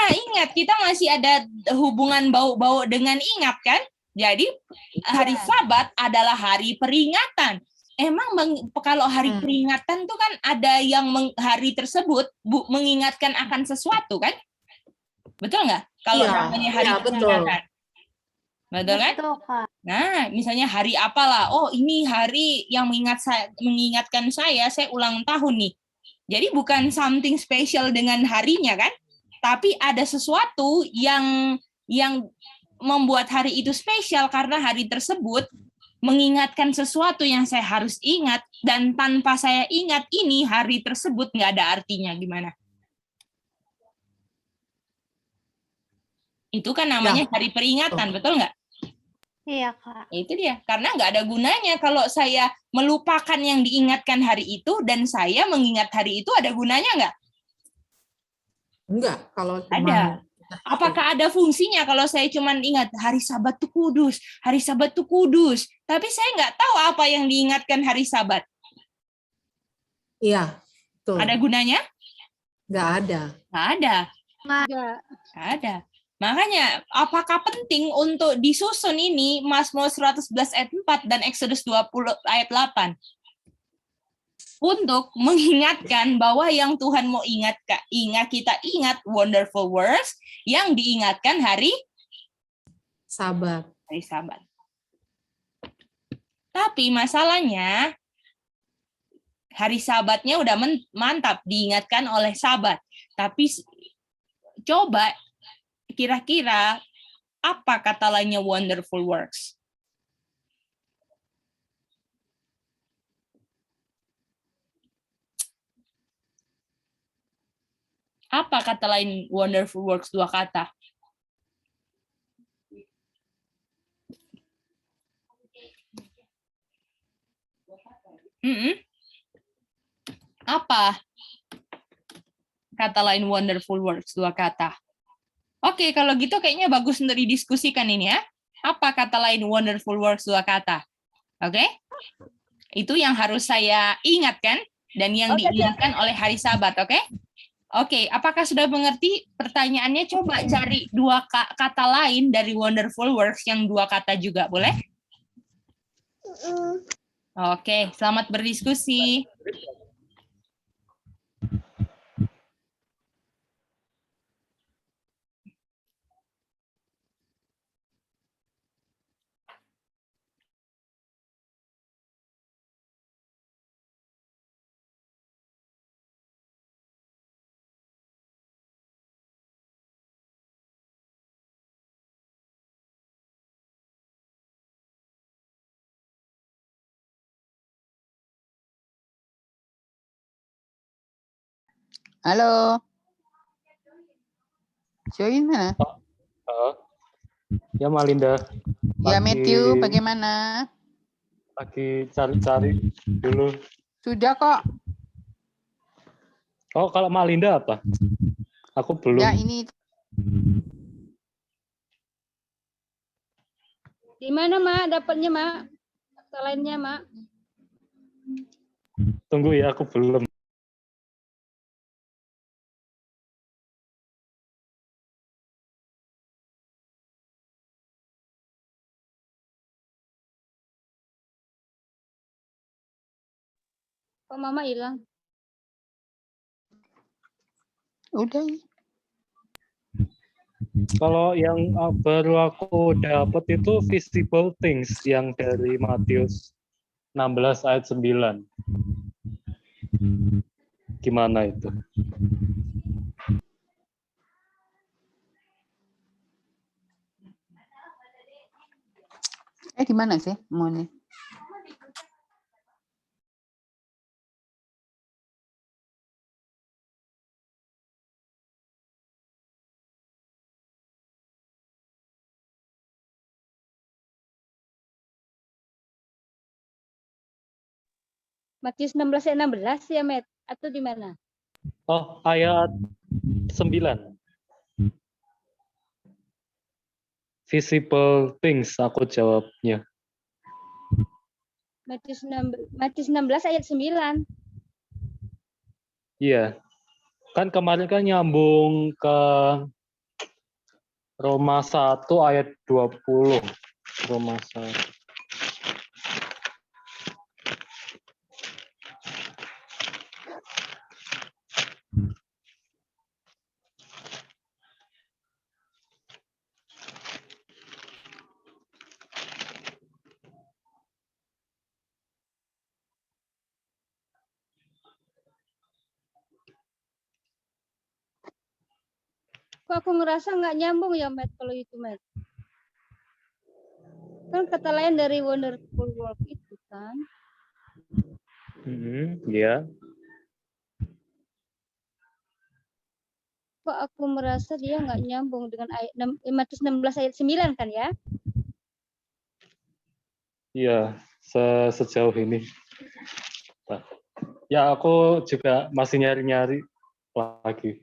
Ingat kita masih ada hubungan bau-bau dengan ingat kan? Jadi hari Sabat adalah hari peringatan. Emang kalau hari peringatan tuh kan ada yang hari tersebut mengingatkan akan sesuatu kan? Betul nggak? Kalau namanya hari peringatan. Betul kan? Nah, misalnya hari apalah. Oh, ini hari yang mengingatkan saya ulang tahun nih. Jadi bukan something special dengan harinya kan? Tapi ada sesuatu yang membuat hari itu spesial karena hari tersebut mengingatkan sesuatu yang saya harus ingat, dan tanpa saya ingat ini hari tersebut nggak ada artinya. Gimana? Itu kan namanya hari peringatan, betul nggak? Iya, Kak. Itu dia, karena nggak ada gunanya kalau saya melupakan yang diingatkan hari itu dan saya mengingat hari itu, ada gunanya nggak? Enggak, kalau ada. Apakah ada fungsinya kalau saya cuma ingat hari Sabat itu kudus, hari Sabat itu kudus, tapi saya nggak tahu apa yang diingatkan hari Sabat? Iya, betul. Ada gunanya? Nggak ada. Nggak ada. Nggak ada. Makanya, apakah penting untuk disusun ini Mazmur 111 ayat 4 dan Exodus 20 ayat 8? untuk mengingatkan bahwa yang Tuhan mau kita ingat wonderful words yang diingatkan hari Sabat. Hari Sabat. Tapi masalahnya hari Sabatnya udah mantap diingatkan oleh Sabat. Tapi coba kira-kira apa kata lainnya wonderful works? Apa kata lain wonderful works 2 kata? Apa kata lain wonderful works 2 kata? Oke, kalau gitu kayaknya bagus untuk didiskusikan ini ya. Apa kata lain wonderful works 2 kata? Oke? Itu yang harus saya ingatkan dan yang diingatkan oleh hari Sabat, oke? Oke, apakah sudah mengerti pertanyaannya? Coba cari 2 kata lain dari wonderful works yang 2 kata juga, boleh? Oke, selamat berdiskusi. Halo. Join mana? Ya Malinda. Ya Matthew, bagaimana? Lagi cari-cari dulu. Sudah kok. Oh, kalau Malinda apa? Aku belum. Ya ini. Di mana, Mak? Dapatnya, Mak? Kata lainnya, Mak? Tunggu ya, aku belum. Kok Mama hilang? Udah. Kalau yang baru aku dapat itu visible things yang dari Matius 16 ayat 9. Gimana itu? Di mana sih maunya? Matius 16 ayat 16 ya, Met? Atau di mana? Oh, ayat 9. Visible things aku jawabnya. Matius 16 ayat 9. Iya. Kan kemarin kan nyambung ke Roma 1 ayat 20. Roma 1. Kok aku ngerasa nggak nyambung ya, Met, kalau itu, Met? Kan kata lain dari wonderful work itu kan. Iya. Kok aku merasa dia nggak nyambung dengan ayat Matius 16 ayat 9 kan ya? Iya, sejauh ini. Ya, aku juga masih nyari-nyari lagi.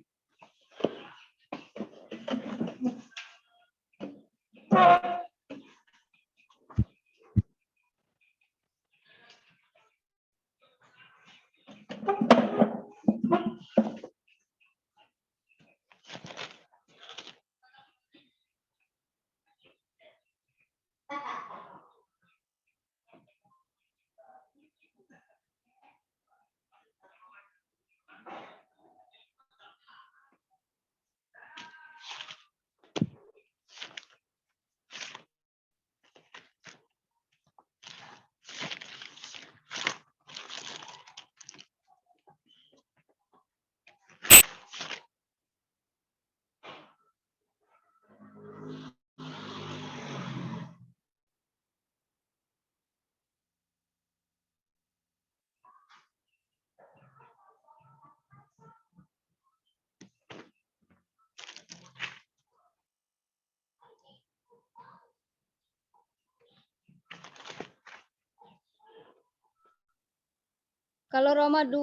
Kalau Roma 1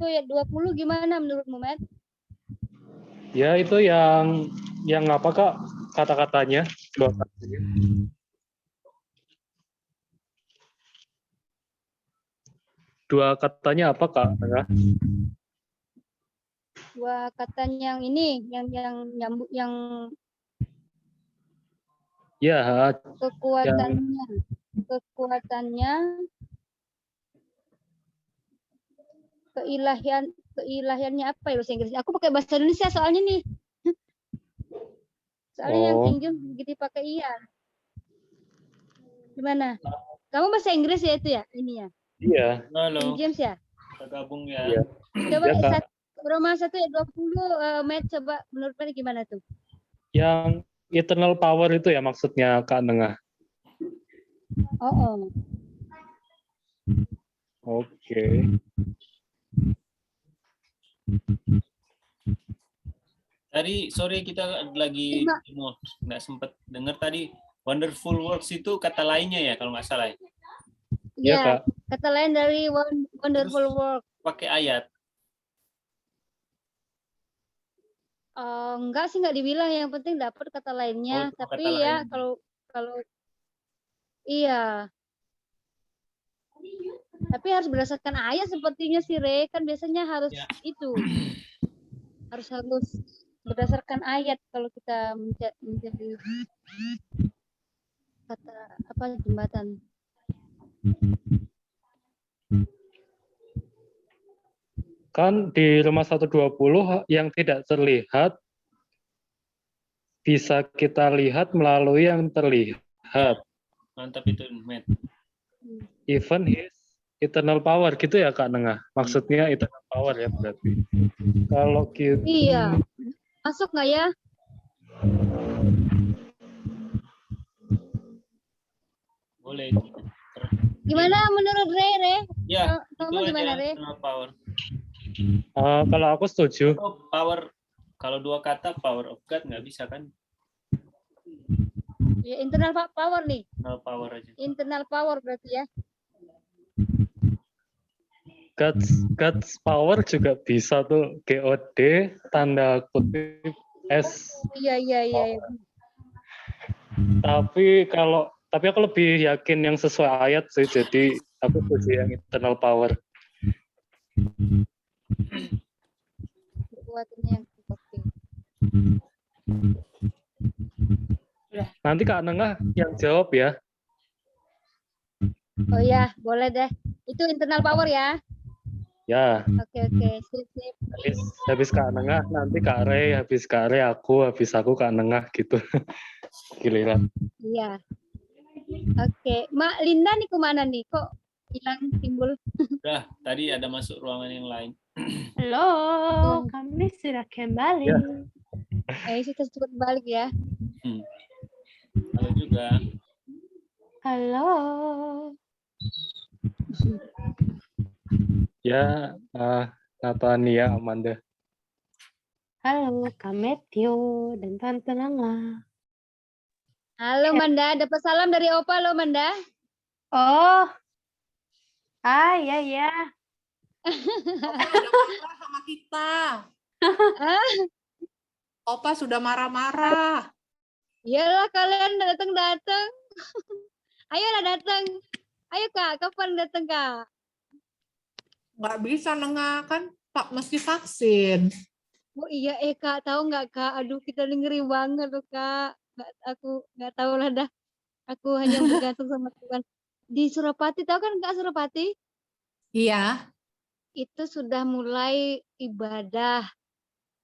ayat 20 gimana menurutmu, Matt? Ya itu yang apa Kak kata-katanya? Dua katanya. Dua katanya apa Kak? Tengah. Dua katanya yang ini, yang nyambung, yang Ya, kekuatannya keilahiannya apa ya bahasa Inggrisnya? Aku pakai bahasa Indonesia soalnya nih. Soalnya yang King James begitu pakai iya. Gimana? Kamu bahasa Inggris ya itu ya? Ini ya? Iya. Halo. King James ya? Kita gabung ya. Iya. Coba Ya, Roma 1 ayat 20, Matt, coba menurut Matt gimana tuh? Yang eternal power itu ya maksudnya Kak Nengah. Oh. Oke. Tadi sore kita lagi nggak sempat dengar tadi wonderful works itu kata lainnya ya kalau nggak salah ya. Iya, kata lain dari wonderful work. Pakai ayat. Enggak sih, nggak dibilang, yang penting dapat kata lainnya. Tapi kata ya lain. kalau iya. Tapi harus berdasarkan ayat sepertinya sih, Re. Kan biasanya harus itu. Harus berdasarkan ayat kalau kita mencari kata apa jembatan. Kan di Roma 1:20 yang tidak terlihat bisa kita lihat melalui yang terlihat. Mantap itu, Matt. Even his eternal power gitu ya Kak Nengah. Maksudnya eternal power ya berarti. Kalau gitu. Iya. Masuk nggak ya? Boleh. Gimana menurut Re? Ya, kamu gimana, Re? Eternal power. Kalau aku setuju. Power, kalau dua kata power of God nggak bisa kan? Ya, internal power nih. Internal power aja. Internal power berarti ya. God's power juga bisa tuh, GOD tanda kutip S. Iya. Tapi aku lebih yakin yang sesuai ayat sih, jadi aku setuju yang eternal power. Kekuatannya yang oke. Nanti Kak Nengah yang jawab ya. Oh ya, boleh deh. Itu internal power ya. Ya. Oke. Sip. Habis Kak Nengah, nanti Kak Rey, habis Kak Rey aku, habis aku Kak Nengah gitu. Giliran. Iya. Oke, Mak Linda nih kemana nih? Kok hilang timbul? Udah, tadi ada masuk ruangan yang lain. Halo, kami sudah kembali. Ya. Kita cepat balik ya. Halo juga. Halo. Ya, Natania, Amanda. Halo, Kak Matthew dan Tante Nengah. Halo Manda, dapat salam dari Opa lo Manda. Oh. Ya. Opa sudah marah sama kita. Opa sudah marah-marah. Iyalah kalian datang. Ayolah datang. Ayo Kak, kapan datang Kak? Nggak bisa Nengah, kan Pak mesti vaksin. Oh iya Kak, tahu nggak Kak? Aduh kita ngeri banget loh Kak. Aku nggak tahu lah dah. Aku hanya bergantung sama Tuhan. Di Surapati, tahu kan Kak Surapati? Iya. Itu sudah mulai ibadah.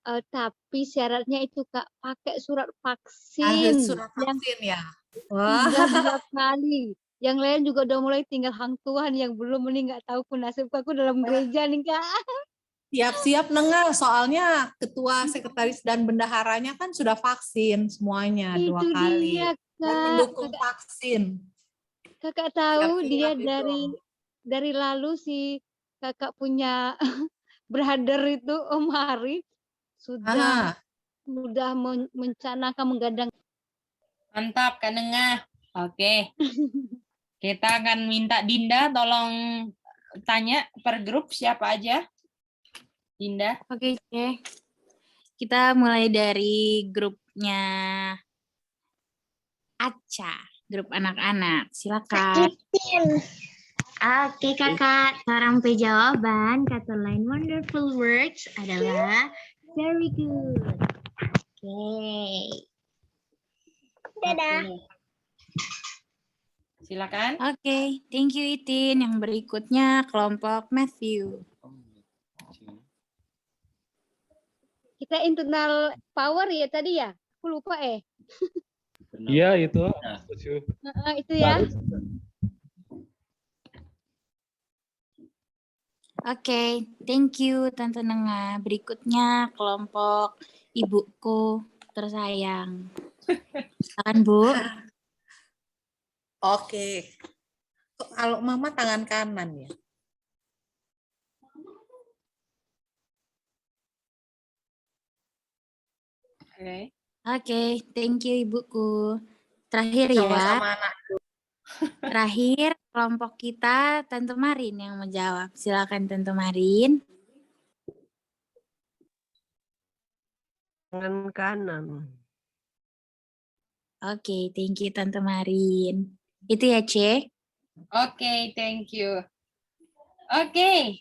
Tapi syaratnya itu Kak, pakai surat vaksin. Harus surat vaksin ya. Wah. 2 kali. Yang lain juga udah mulai tinggal hang Tuhan, yang belum ini nggak tahu pun nasib aku dalam gereja nih Kak. Siap-siap Nengah, soalnya ketua, sekretaris, dan bendaharanya kan sudah vaksin semuanya 2 kali. Dia, dan mendukung vaksin. Kakak tahu Siap-siap dia dari lalu si kakak punya brother itu Om Hari sudah mencanangkan menggadang. Mantap Kak Nengah. Oke. Kita akan minta Dinda tolong tanya per grup siapa aja? Dinda. Oke, C. Kita mulai dari grupnya Aca, grup anak-anak. Silakan. Oke kakak, sekarang jawaban kata lain wonderful words adalah very good. Oke. Dadah. Silakan. Oke, thank you Itin. Yang berikutnya kelompok Matthew. Kita internal power ya tadi ya? Aku lupa Iya itu. Itu ya. Oke, thank you Tante Nenga. Berikutnya kelompok ibuku tersayang. Silakan Bu. Oke. Kalau Mama tangan kanan ya. Oke, thank you Ibuku. Terakhir ya. Sama-sama anak. Terakhir kelompok kita Tante Marin yang menjawab. Silakan Tante Marin. Tangan kanan. Oke, thank you Tante Marin. Itu ya, C. Oke, thank you. Oke.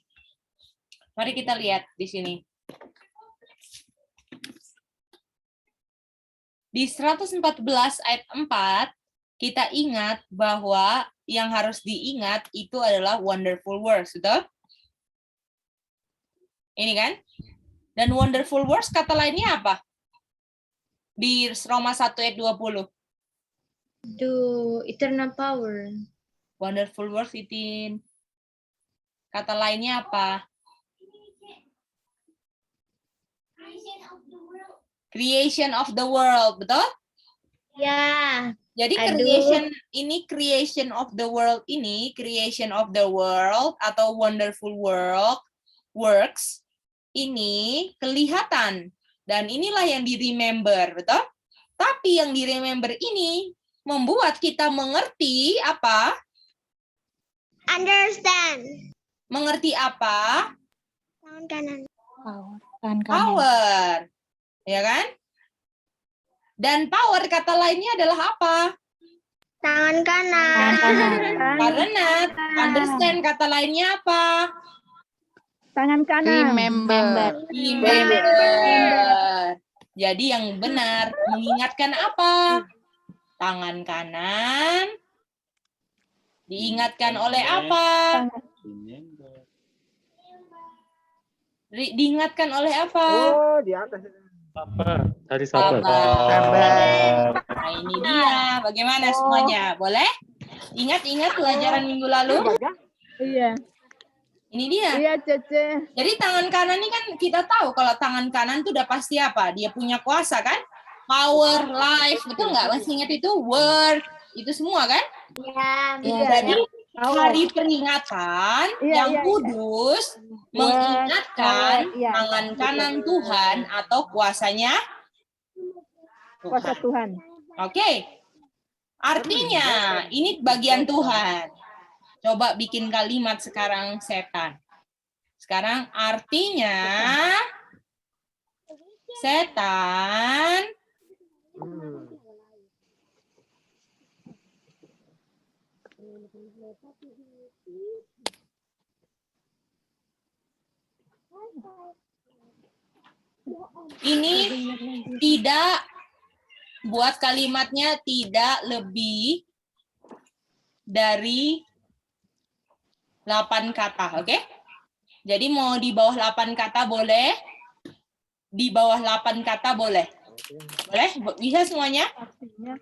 Mari kita lihat di sini. Di 114 ayat 4, kita ingat bahwa yang harus diingat itu adalah wonderful words, betul? Ini kan? Dan wonderful words kata lainnya apa? Di Roma 1 ayat 20. Eternal power. Wonderful words itu. Kata lainnya apa? Creation of the world, betul? Ya. Jadi creation of the world ini, creation of the world atau wonderful world works ini kelihatan dan inilah yang di-remember, betul? Tapi yang di-remember ini membuat kita mengerti apa? Understand. Mengerti apa? Tangan kanan. Power. Ya kan? Dan power kata lainnya adalah apa? Tangan kanan. Karena understand kata lainnya apa? Tangan kanan. Remember. Jadi yang benar mengingatkan apa? Tangan kanan. Diingatkan oleh apa? Diingatkan oleh apa? Oh, di atas. Sabar. Dari sabar. Nah, ini dia. Bagaimana semuanya? Boleh? Ingat-ingat pelajaran minggu lalu? Iya. Ini dia. Iya, Cece. Jadi tangan kanan ini kan kita tahu kalau tangan kanan itu udah pasti apa? Dia punya kuasa kan? Power, life, betul nggak? Masih ingat itu? Word, itu semua kan? Iya. Jadi hari peringatan yang kudus mengingatkan tangan kanan Tuhan atau kuasanya Tuhan. Kuasa Tuhan. Oke. Artinya ini bagian Tuhan. Coba bikin kalimat sekarang setan. Sekarang artinya setan ini tidak, buat kalimatnya tidak lebih dari 8 kata, oke? Jadi mau di bawah 8 kata boleh, di bawah 8 kata boleh. Boleh? Bisa semuanya? Maksimal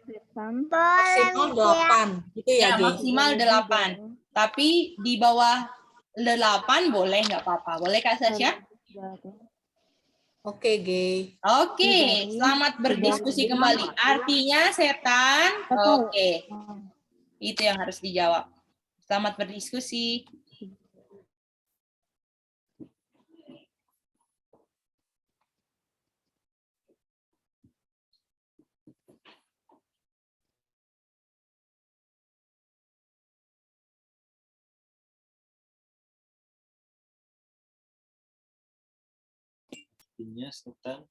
8. Gitu ya, Gi? Maksimal 8. Tapi di bawah 8 boleh, nggak apa-apa. Boleh Kak Sasha? Oke, Gi. Oke, selamat berdiskusi kembali. Artinya setan, oke. Itu yang harus dijawab. Selamat berdiskusi. Artinya setan.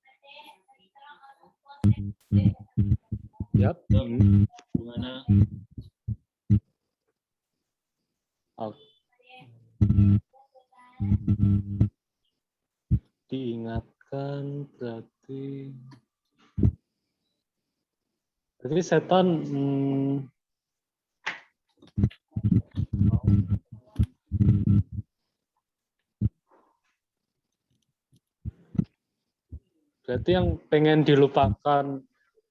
Yap. Gimana? Diingatkan berarti setan berarti yang pengen dilupakan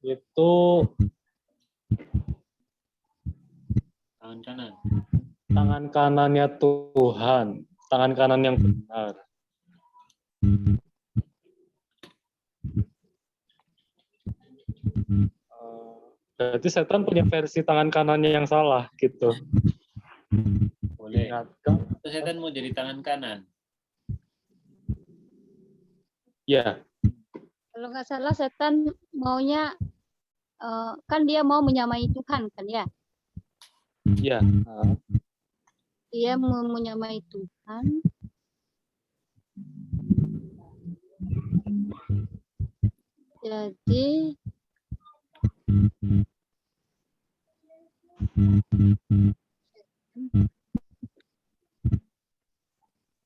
itu Tangan kanan. tangan kanannya Tuhan, tangan kanan yang benar. Berarti setan punya versi tangan kanannya yang salah gitu. Boleh. Ingatkan. Setan mau jadi tangan kanan. Ya. Kalau nggak salah setan maunya kan dia mau menyamai Tuhan kan ya? Ya. Dia mau menyamai Tuhan. Jadi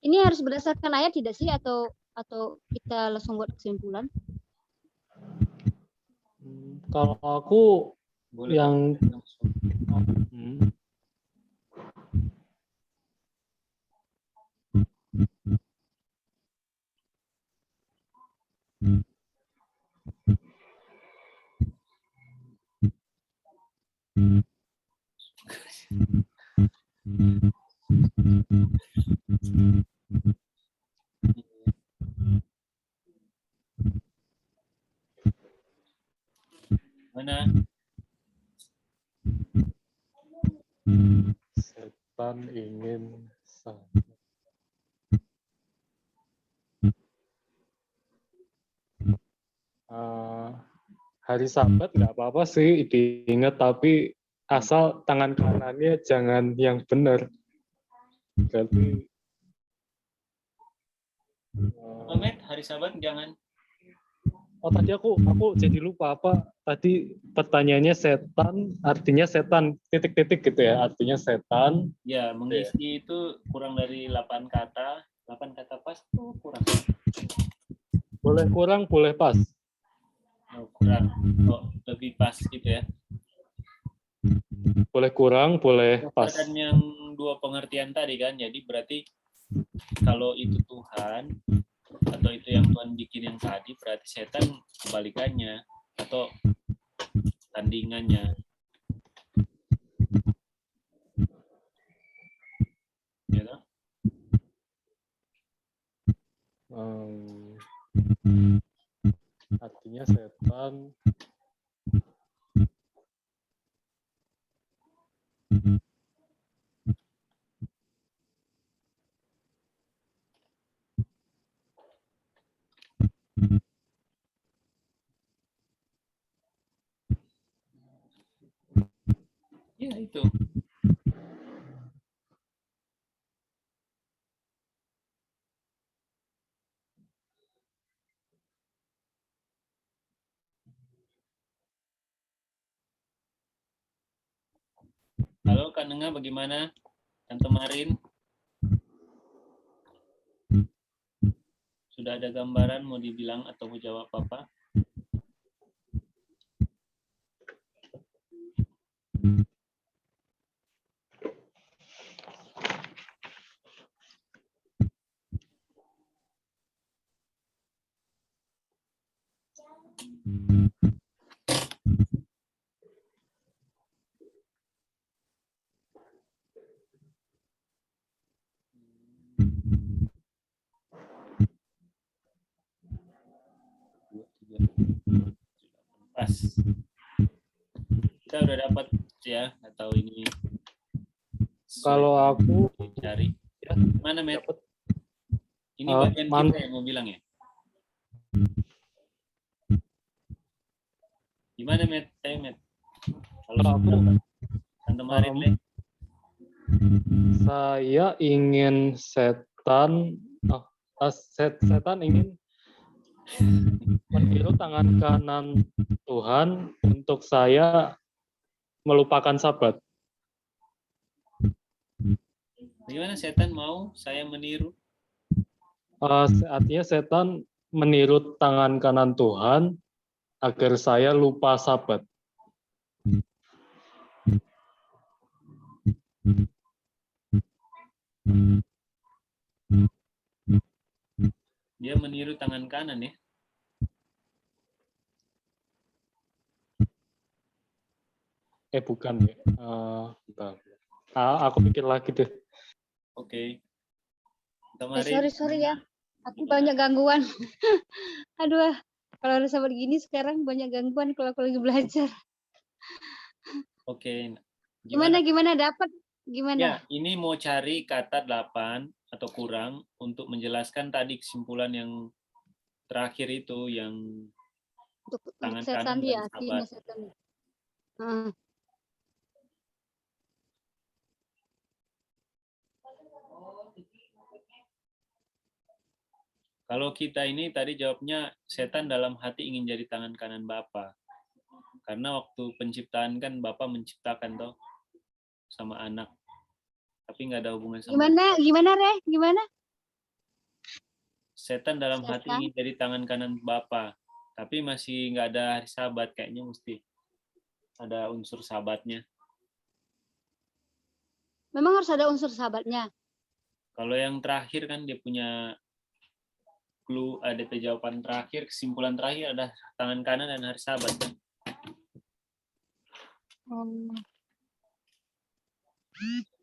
ini harus berdasarkan ayat tidak sih atau kita langsung buat kesimpulan? Kalau aku boleh yang mana? Setan ingin hari Sabat nggak apa-apa sih diingat, tapi asal tangan kanannya jangan yang benar. Berarti Ahmed, hari Sabat jangan. oh tadi aku jadi lupa apa tadi pertanyaannya. Setan artinya setan titik-titik gitu ya, artinya setan. Ya, mengisi itu kurang dari 8 kata. 8 kata pas tuh kurang. Boleh kurang, boleh pas. Oh, kurang. Oh, lebih pas gitu ya. Boleh kurang, boleh pas. Berdasarkan yang dua pengertian tadi kan, jadi berarti kalau itu Tuhan atau itu yang Tuhan bikin yang tadi, berarti setan kebalikannya atau tandingannya. Ya kan? Artinya setan ya itu. Halo Kak Nenga, bagaimana? Tante Marin? Sudah ada gambaran mau dibilang atau mau jawab apa? Pas. Kita udah dapat ya, atau ini kalau aku cari ya, mana Met? Ini bagian kita yang mau bilang ya. Gimana Met? Met. Kalau aku Tante Marin saya ingin setan setan ingin Meniru tangan kanan Tuhan untuk saya melupakan Sabat. Bagaimana setan mau saya meniru? Artinya setan meniru tangan kanan Tuhan agar saya lupa Sabat. Dia meniru tangan kanan ya. Bukan ya. Bentar. Aku pikir lagi deh. Oke. Sorry ya. Aku banyak gangguan. Aduh, kalau harus sama gini sekarang banyak gangguan kalau aku lagi belajar. Oke. Gimana dapat? Gimana? Ya, ini mau cari kata 8 atau kurang untuk menjelaskan tadi kesimpulan yang terakhir itu yang Untuk tangan setan kanan dia, dan artinya Sabat. setan. Kalau kita ini tadi jawabnya setan dalam hati ingin jadi tangan kanan Bapa. Karena waktu penciptaan kan Bapa menciptakan toh sama anak. Tapi nggak ada hubungan sama. Gimana, Re? Gimana? Setan dalam hati ingin jadi tangan kanan Bapa. Tapi masih nggak ada hari Sabat, kayaknya mesti ada unsur Sabatnya. Memang harus ada unsur Sabatnya. Kalau yang terakhir kan dia punya clue, ada jawaban terakhir, kesimpulan terakhir ada tangan kanan dan hari Sabat.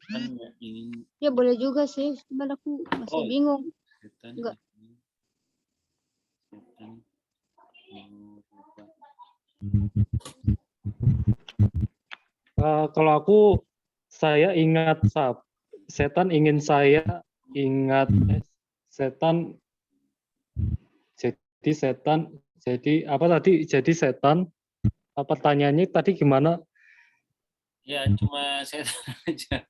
Kan ingin. Ya boleh juga sih, cuman aku masih bingung. Enggak. Kalau aku, saya ingat setan ingin saya ingat setan. Jadi apa tadi? Jadi setan. Pertanyaannya tadi gimana? Ya cuma setan aja.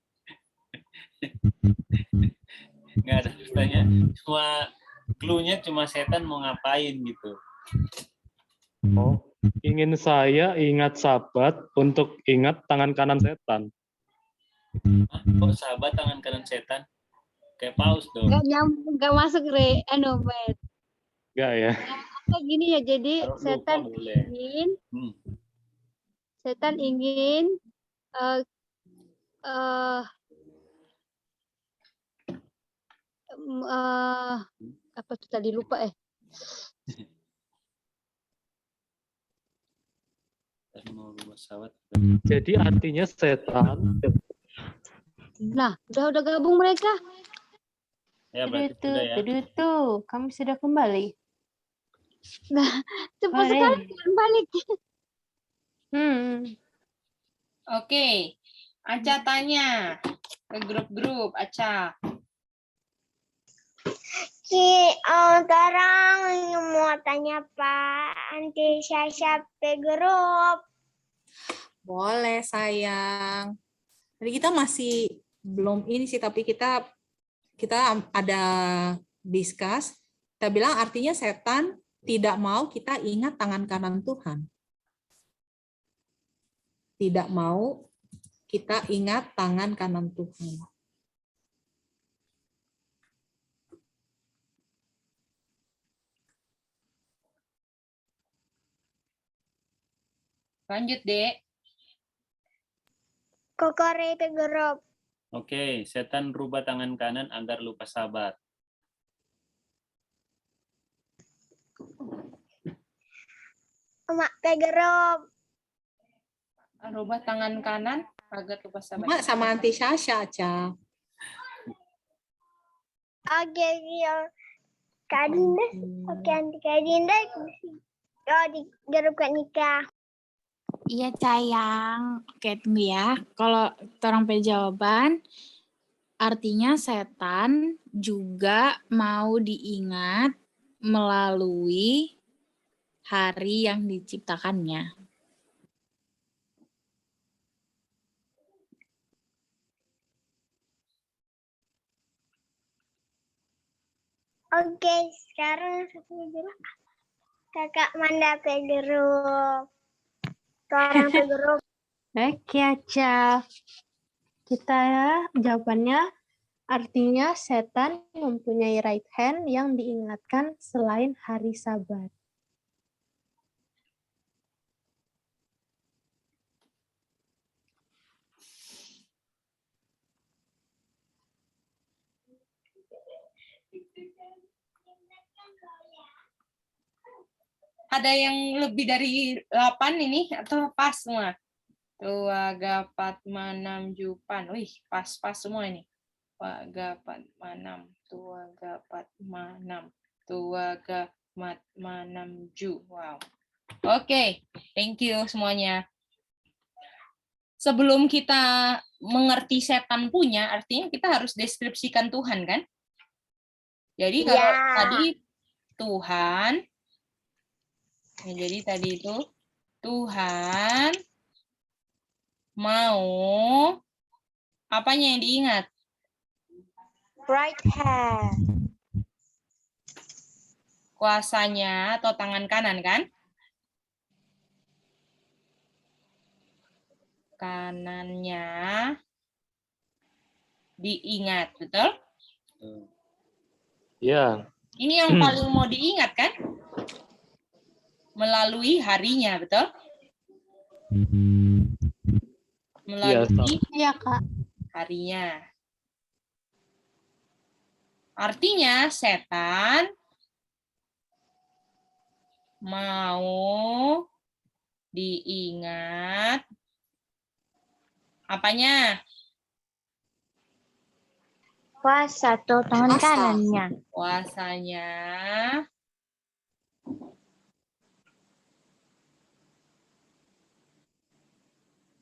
Nggak ada pertanyaan. Cuma clue-nya cuma setan mau ngapain gitu. Ingin saya ingat Sabat untuk ingat tangan kanan setan. Kok Sabat tangan kanan setan? Kayak paus dong. Nggak masuk, Re. Met. Enggak ya. Kayak gini ya, jadi setan ingin apa tuh tadi lupa Jadi artinya setan. Nah, udah gabung mereka. Ya, berarti tuh, kami sudah kembali. Nah, cepat sekali balik. Oke, Aca tanya ke grup-grup, Aca. Sekarang mau tanya Pak Anti Syasha grup. Boleh sayang. Jadi kita masih belum ini sih, tapi kita ada discuss. Kita bilang artinya setan tidak mau kita ingat tangan kanan Tuhan. Tidak mau kita ingat tangan kanan Tuhan. Lanjut, Dek. Kokore grup. Oke, setan rubah tangan kanan agar lupa Sabat. Mak grup. Rubah tangan kanan agar lupa Sabat. Mak sama Anti Syasha, Ca. Oke, Kak Dinda. Oke, Anti Kak Dinda. Di grup Kak Nika. Iya sayang. Oke tunggu ya. Kalau orang pilih jawaban, artinya setan juga mau diingat melalui hari yang diciptakannya. Oke, sekarang satu bilang. Kakak Manda grup. Orang grup. Oke, Aca. Kita jawabannya artinya setan mempunyai right hand yang diingatkan selain hari Sabat. Ada yang lebih dari 8 ini atau pas semua? Tuaga Patma 6 Jupan. Wih, pas-pas semua ini. Tuaga Patma 6, Tuaga Patma 6, Tuaga Patma 6 Ju. Wow. Oke, thank you semuanya. Sebelum kita mengerti setan punya, artinya kita harus deskripsikan Tuhan, kan? Jadi kalau tadi Tuhan, ya, jadi tadi itu Tuhan mau apanya yang diingat? Right hand. Kuasanya atau tangan kanan, kan? Kanannya diingat, betul? Ya. Ini yang paling mau diingat, kan? Melalui harinya, betul? Melalui Kak. harinya. Artinya setan mau diingat apanya? Kuasa atau tangan kanannya. Kuasanya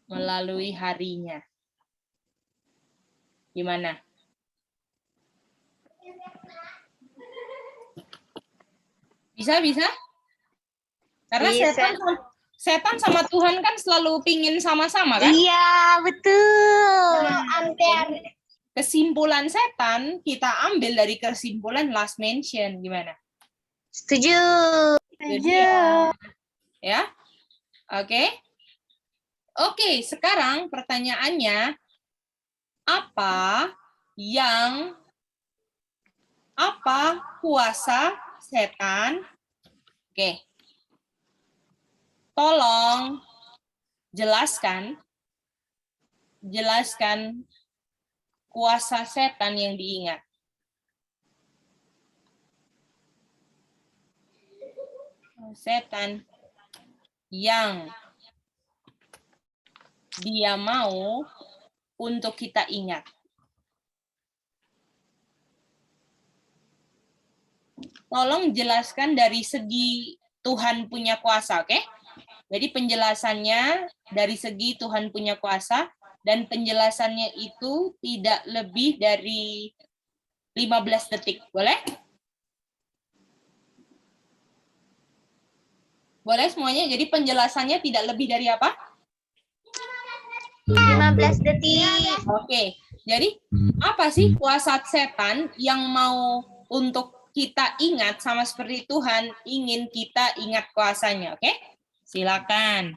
melalui harinya. Gimana? Bisa? Karena Bisa. setan sama Tuhan kan selalu pingin sama-sama, kan? Iya, betul. Jadi, kesimpulan setan kita ambil dari kesimpulan last mention. Gimana? Setuju. Ya? Oke. Oke, sekarang pertanyaannya, apa kuasa setan? Oke. Tolong jelaskan kuasa setan yang diingat. Setan yang dia mau untuk kita ingat. Tolong jelaskan dari segi Tuhan punya kuasa, oke? Jadi penjelasannya dari segi Tuhan punya kuasa, dan penjelasannya itu tidak lebih dari 15 detik. Boleh? Boleh semuanya? Jadi penjelasannya tidak lebih dari apa? 15 detik. Oke. Jadi apa sih kuasa setan yang mau untuk kita ingat sama seperti Tuhan ingin kita ingat kuasanya, oke? Silakan.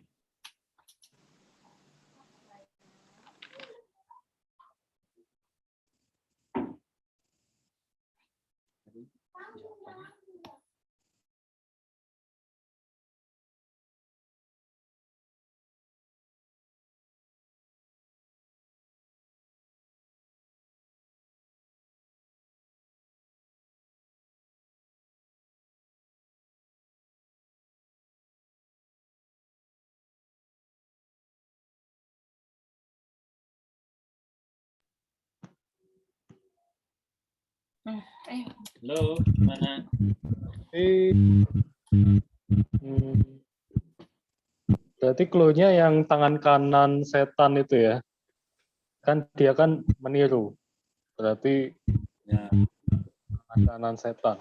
Halo, mana? Berarti clue-nya yang tangan kanan setan itu ya? Kan dia kan meniru. Berarti Ya. tangan kanan setan.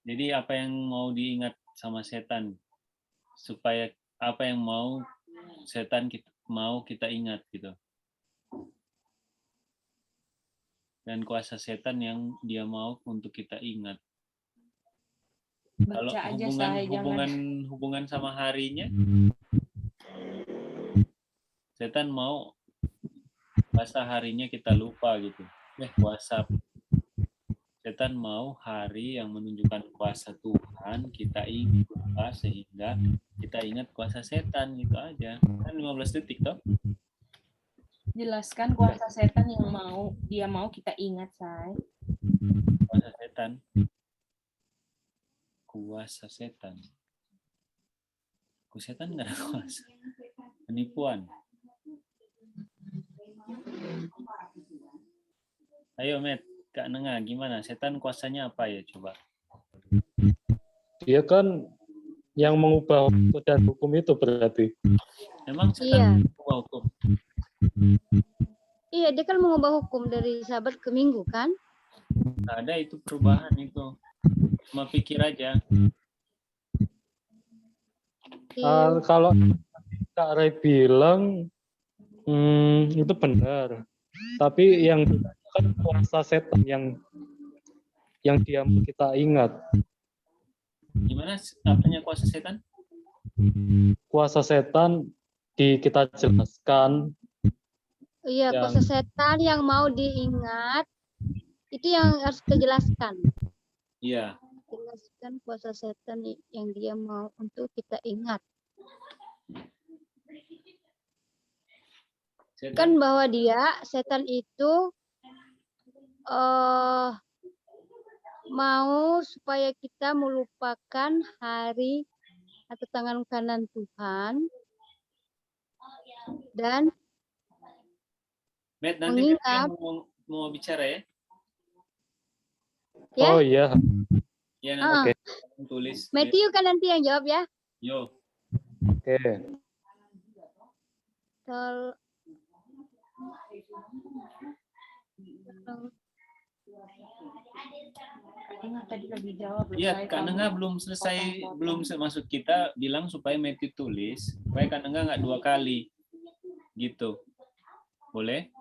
Jadi apa yang mau diingat sama setan? Supaya apa yang mau setan mau kita ingat gitu. Dan kuasa setan yang dia mau untuk kita ingat. Kalau Baca aja saya, hubungan sama harinya, setan mau kuasa harinya kita lupa gitu. Kuasa setan mau hari yang menunjukkan kuasa Tuhan kita lupa sehingga kita ingat kuasa setan gitu aja. Kan 15 detik toh. Jelaskan kuasa setan yang dia mau kita ingat, Say. Kuasa setan. Kuasa setan. Setan nggak ada kuasa. Penipuan. Ayo, Met. Kak Nenga, gimana? Setan kuasanya apa ya? Coba. Dia kan yang mengubah waktu dan hukum itu berarti. Emang setan mengubah hukum? Iya, dia kan mengubah hukum dari Sabat ke Minggu kan? Nggak ada itu perubahan itu. Cuma pikir aja. Kalau Kak Ray bilang itu benar. Tapi yang kan kuasa setan yang dia kita ingat. Gimana apanya kuasa setan? Kuasa setan kita jelaskan. Iya, kuasa setan yang mau diingat itu yang harus dijelaskan. Iya. Jelaskan kuasa setan yang dia mau untuk kita ingat. Kan bahwa setan itu mau supaya kita melupakan hari atau tangan kanan Tuhan dan Met, nanti mengingat mau bicara ya? Ya? Oh iya. Ya, nanti tulis. Matthew kan nanti yang jawab ya. Yo. Oke. Tadi lagi jawab. Iya, Kak Nenga belum selesai, belum masuk kita bilang supaya Matthew tulis, supaya Kak Nenga nggak 2 kali. Gitu. Boleh?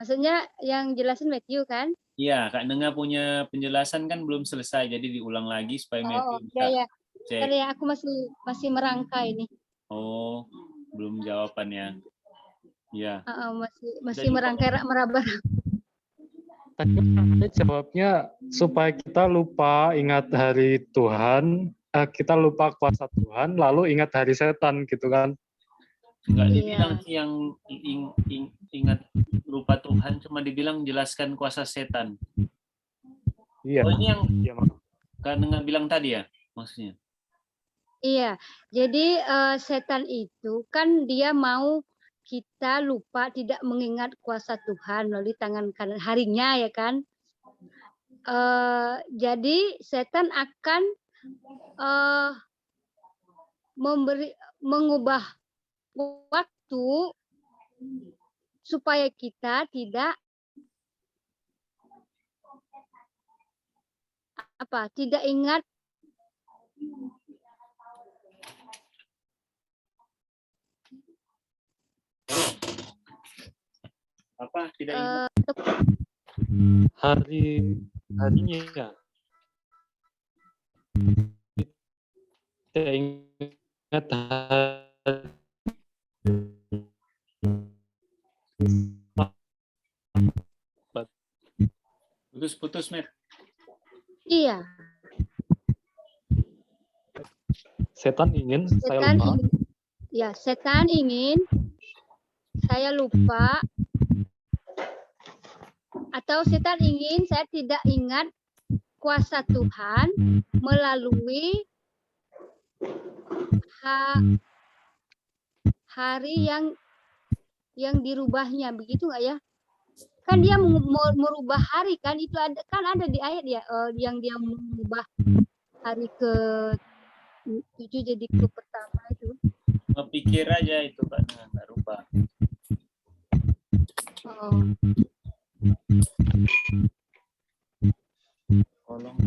Maksudnya yang jelasin Matthew kan? Iya, Kak Nenga punya penjelasan kan belum selesai, jadi diulang lagi supaya Matthew bisa cek. Ya, aku masih merangkai ini. Oh, belum jawabannya. Iya. Masih merangkai meraba. Tadi jawabnya supaya kita lupa ingat hari Tuhan, kita lupa kuasa Tuhan, lalu ingat hari setan gitu kan? Enggak dibilang sih yang ingat lupa Tuhan, cuma dibilang jelaskan kuasa setan. Iya. Oh, ini yang Kak Nenga bilang tadi ya, maksudnya? Iya, jadi setan itu kan dia mau kita lupa tidak mengingat kuasa Tuhan melalui tangan kanan harinya ya kan. Jadi setan akan mengubah waktu supaya kita tidak ingat apa tidak ingat harinya tidak ingat putus Met. Iya. Setan ingin saya lupa. Ya, setan ingin saya lupa, atau setan ingin saya tidak ingat kuasa Tuhan melalui hari yang dirubahnya, begitu nggak ya? Kan dia merubah hari kan, itu ada di ayat ya, yang dia mengubah hari ke-7 jadi ke pertama itu. Pikir aja itu kan nggak rubah. Tolong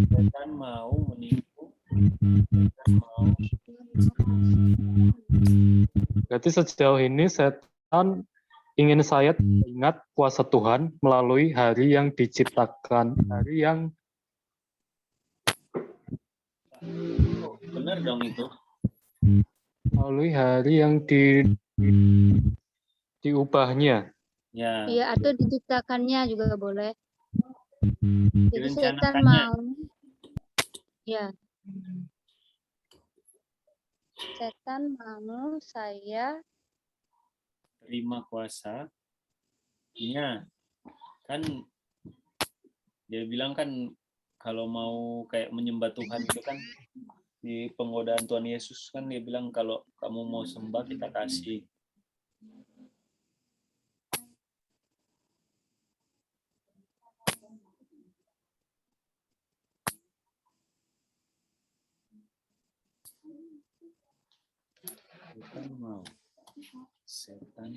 setan mau menipu, setan mau Berarti sejauh ini setan ingin saya ingat kuasa Tuhan melalui hari yang diciptakan, hari yang Benar dong itu. melalui hari yang diubahnya. Ya. Iya, atau diciptakannya juga boleh. Jadi setan Direncanakannya. mau, ya, setan mau saya Terima kuasa. Iya. Kan dia bilang kan kalau mau kayak menyembah Tuhan itu kan di penggodaan Tuhan Yesus kan dia bilang kalau kamu mau sembah kita kasih. Setan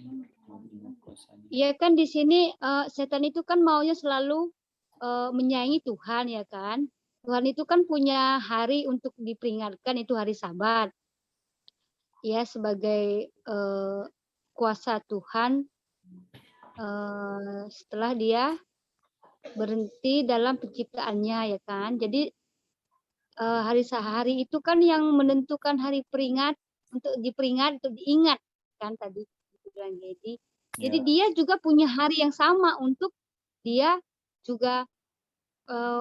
mau ingat kuasanya. Iya kan di sini setan itu kan maunya selalu menyayangi Tuhan ya kan. Tuhan itu kan punya hari untuk diperingatkan, itu hari Sabat. Ya sebagai kuasa Tuhan setelah dia berhenti dalam penciptaannya ya kan. Jadi hari itu kan yang menentukan hari peringat untuk diperingat, untuk diingat kan tadi bilang. Jadi dia juga punya hari yang sama untuk dia juga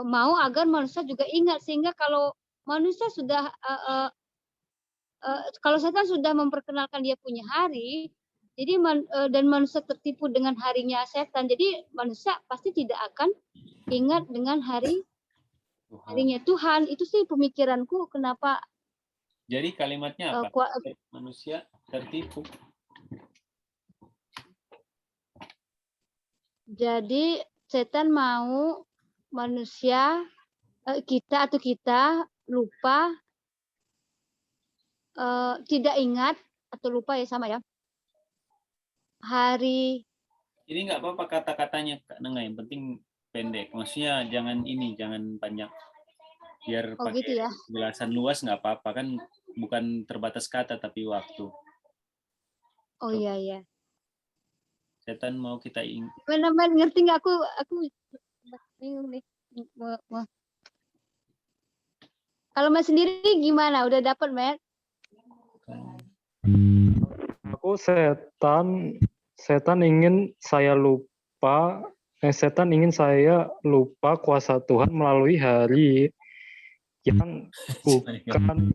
mau agar manusia juga ingat, sehingga kalau manusia sudah kalau setan sudah memperkenalkan dia punya hari, jadi dan manusia tertipu dengan harinya setan, jadi manusia pasti tidak akan ingat dengan harinya Tuhan. Itu sih pemikiranku kenapa. Jadi kalimatnya apa? Manusia tertipu. Jadi setan mau manusia kita lupa, tidak ingat atau lupa ya, sama ya, hari. Ini nggak apa-apa kata-katanya Kak Nengah, yang penting pendek. Maksudnya jangan panjang. Biar pakai gitu ya. penjelasan luas nggak apa-apa, kan bukan terbatas kata tapi waktu. Oh iya iya. Setan mau kita ingat. Men ngerti nggak? Aku bingung nih. Kalau Mas sendiri gimana? Udah dapat, Matt? Aku setan ingin saya lupa. Setan ingin saya lupa kuasa Tuhan melalui hari yang bukan.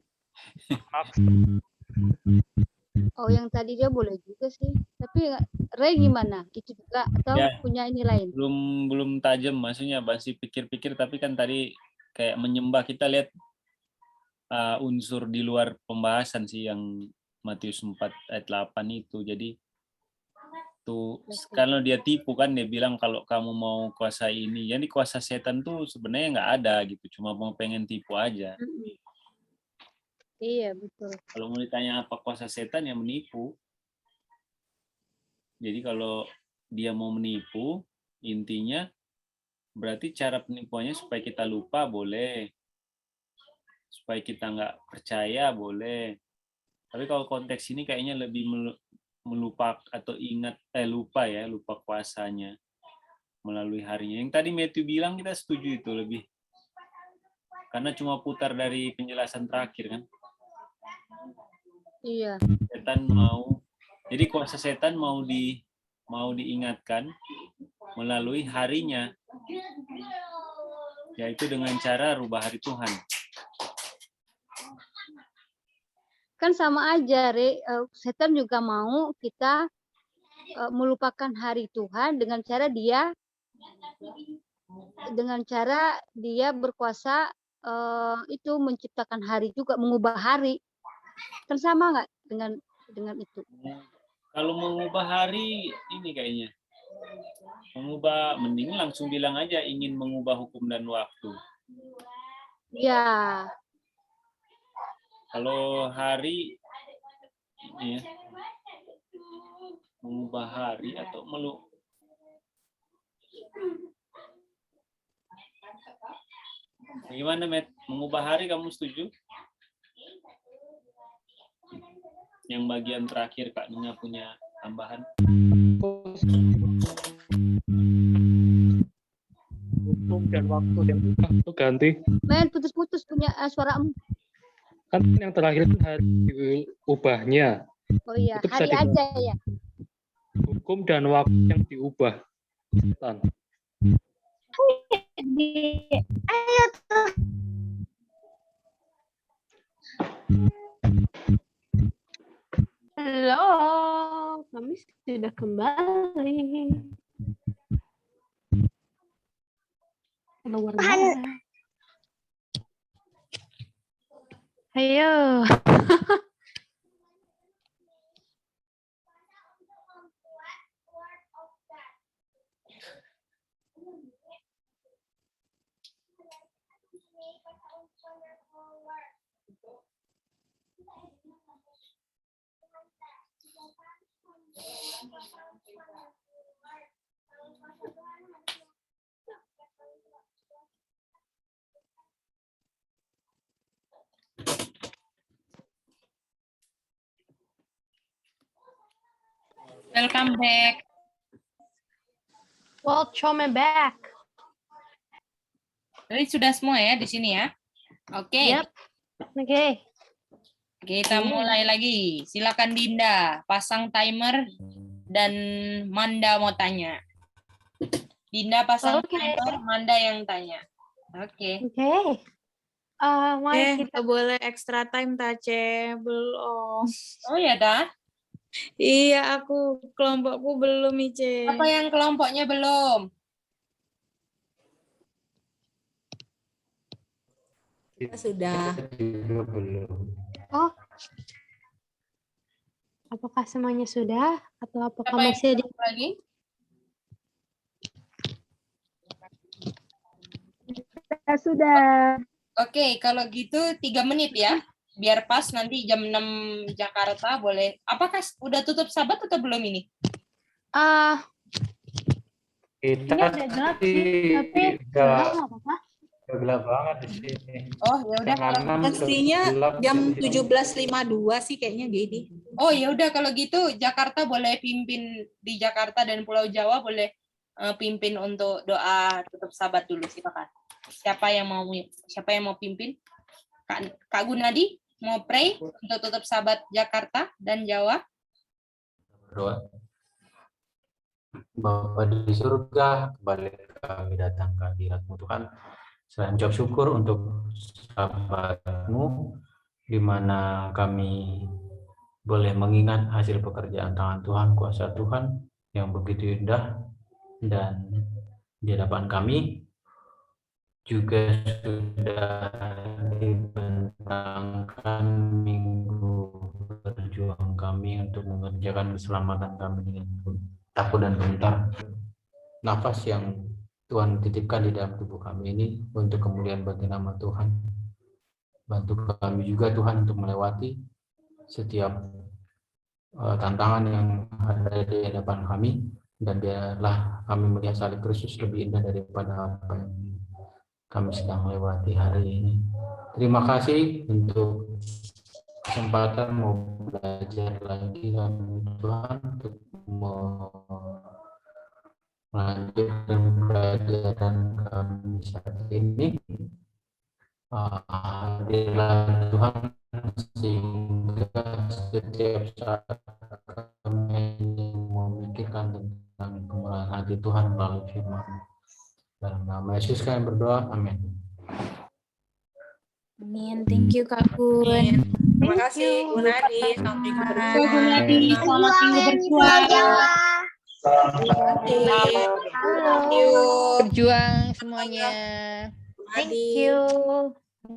Oh, yang tadi dia boleh juga sih. Tapi Ray gimana? Itu juga atau Ya, punya ini lain? belum tajam, maksudnya masih pikir-pikir, tapi kan tadi kayak menyembah, kita lihat unsur di luar pembahasan sih yang Matius 4 ayat 8 itu. Jadi tuh kalau dia tipu kan, dia bilang kalau kamu mau kuasa ini. Jadi kuasa setan tuh sebenarnya nggak ada gitu, cuma mau pengen tipu aja. Iya, betul. Kalau mau ditanya apa kuasa setan, yang menipu. Jadi kalau dia mau menipu, intinya berarti cara penipuannya supaya kita lupa boleh, supaya kita nggak percaya boleh. Tapi kalau konteks ini kayaknya lebih melupa atau lupa kuasanya melalui harinya. Yang tadi Matthew bilang kita setuju itu lebih, karena cuma putar dari penjelasan terakhir kan. Iya. Setan jadi kuasa setan mau diingatkan melalui harinya, yaitu dengan cara rubah hari Tuhan. Kan sama aja, Re. Setan juga mau kita melupakan hari Tuhan dengan cara dia berkuasa itu menciptakan hari juga, mengubah hari. Kan sama nggak dengan itu? Kalau mengubah hari ini kayaknya mending langsung bilang aja ingin mengubah hukum dan waktu. Ya. Kalau hari ini ya, mengubah hari atau gimana, Matt? Mengubah hari kamu setuju? Yang bagian terakhir Kak Nina punya tambahan. Hukum dan waktu yang itu ganti. Men putus-putus punya suaramu. Kan yang terakhir kan hari diubahnya. Oh iya, Itu bisa hari aja ya. Hukum dan waktu yang diubah. Ayo tuh. Halo, kami sudah kembali. Luar biasa. Ayo. Welcome back. Welcome back. Jadi sudah semua ya di sini ya. Oke. Yep. Oke. Kita mulai lagi. Silakan Dinda, pasang timer dan Manda mau tanya. Dinda pasang timer, Manda yang tanya. Oke. Oke. Mari kita boleh extra time Tace, belum. Oh ya dah. Iya, aku kelompokku belum, Ice. Apa yang kelompoknya belum? Kita sudah. Oh. Apakah semuanya sudah atau apakah Apa yang masih ada lagi? Kita sudah. Oke, kalau gitu 3 menit ya. Biar pas nanti jam 6 Jakarta boleh. Apakah udah tutup sabat atau belum ini? Kita Ini udah gelap sih, tapi gelap nggak apa-apa. udah gelap banget di sini. Oh, ya udah kalau Pastinya jam 17.52 sih kayaknya Gedi. Oh, ya udah kalau gitu Jakarta boleh pimpin di Jakarta dan Pulau Jawa boleh pimpin untuk doa tutup sabat dulu, silakan. Siapa yang mau pimpin? Kak Gunadi mau pray untuk tutup sabat Jakarta dan Jawa? Berdoa. Bapa di surga, kembali kami datang ke hadirat-Mu Tuhan. Selain ucap syukur untuk sahabat-Mu, di mana kami boleh mengingat hasil pekerjaan tangan Tuhan, kuasa Tuhan yang begitu indah, dan di hadapan kami juga sudah dibentangkan minggu berjuang kami untuk mengerjakan keselamatan kami dengan takut dan gentar. Nafas yang Tuhan titipkan di dalam tubuh kami ini untuk kemuliaan bagi nama Tuhan. Bantu kami juga Tuhan untuk melewati setiap tantangan yang ada di hadapan kami, dan biarlah kami melihat salib Kristus lebih indah daripada apa yang kami sedang lewati hari ini. Terima kasih untuk kesempatan mau belajar lagi dengan Tuhan, untuk melanjutkan pelajaran kami saat ini. Hadirlah Tuhan sehingga setiap saat kami memikirkan tentang kemurahan hati Tuhan melalui firman. Dalam nama Yesus kami berdoa, amin. Amin. Thank you Kak Gun. Terima kasih Gunadi. Sampai Kak Gunadi, selamat minggu berjuang. Berjuang semuanya. Thank you.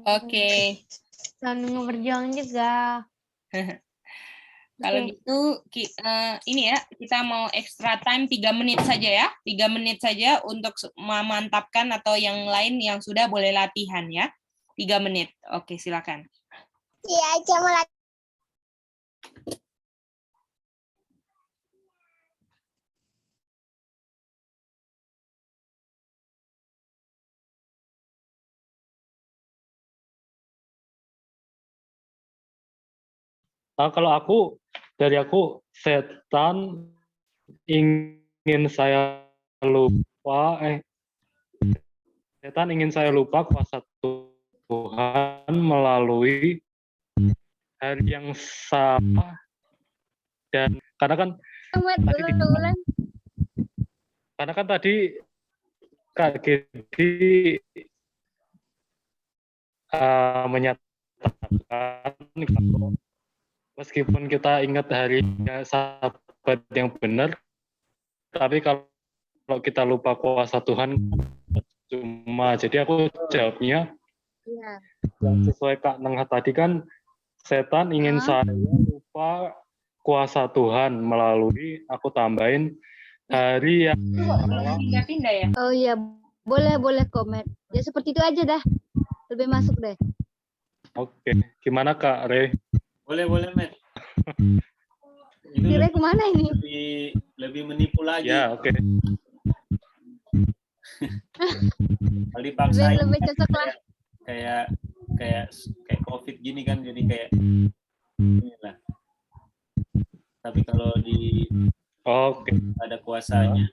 Oke. Selamat berjuang juga. Kalau gitu ini ya, kita mau extra time 3 menit saja ya. 3 menit saja untuk memantapkan, atau yang lain yang sudah boleh latihan ya. 3 menit. Oke, silakan. Iya, aja mulai. Kalau dari aku setan ingin saya lupa setan ingin saya lupa kuasa Tuhan melalui hari yang sama, dan karena kan tadi Kak Gedi menyatakan kalau meskipun kita ingat harinya sahabat yang benar, tapi kalau kita lupa kuasa Tuhan cuma. Jadi aku jawabnya sesuai Kak Nengah tadi kan, setan ingin saya lupa kuasa Tuhan melalui, aku tambahin hari yang pindah-pindah ya. Oh iya, boleh komen. Ya seperti itu aja dah. Lebih masuk deh. Oke, gimana Kak Re? Boleh, Matt. Kira kemana ini? Lebih menipu lagi. Ya, oke. Kalau dipaksain Lebih cocok lah. Kayak COVID gini kan, jadi kayak inilah. Tapi kalau ada kuasanya,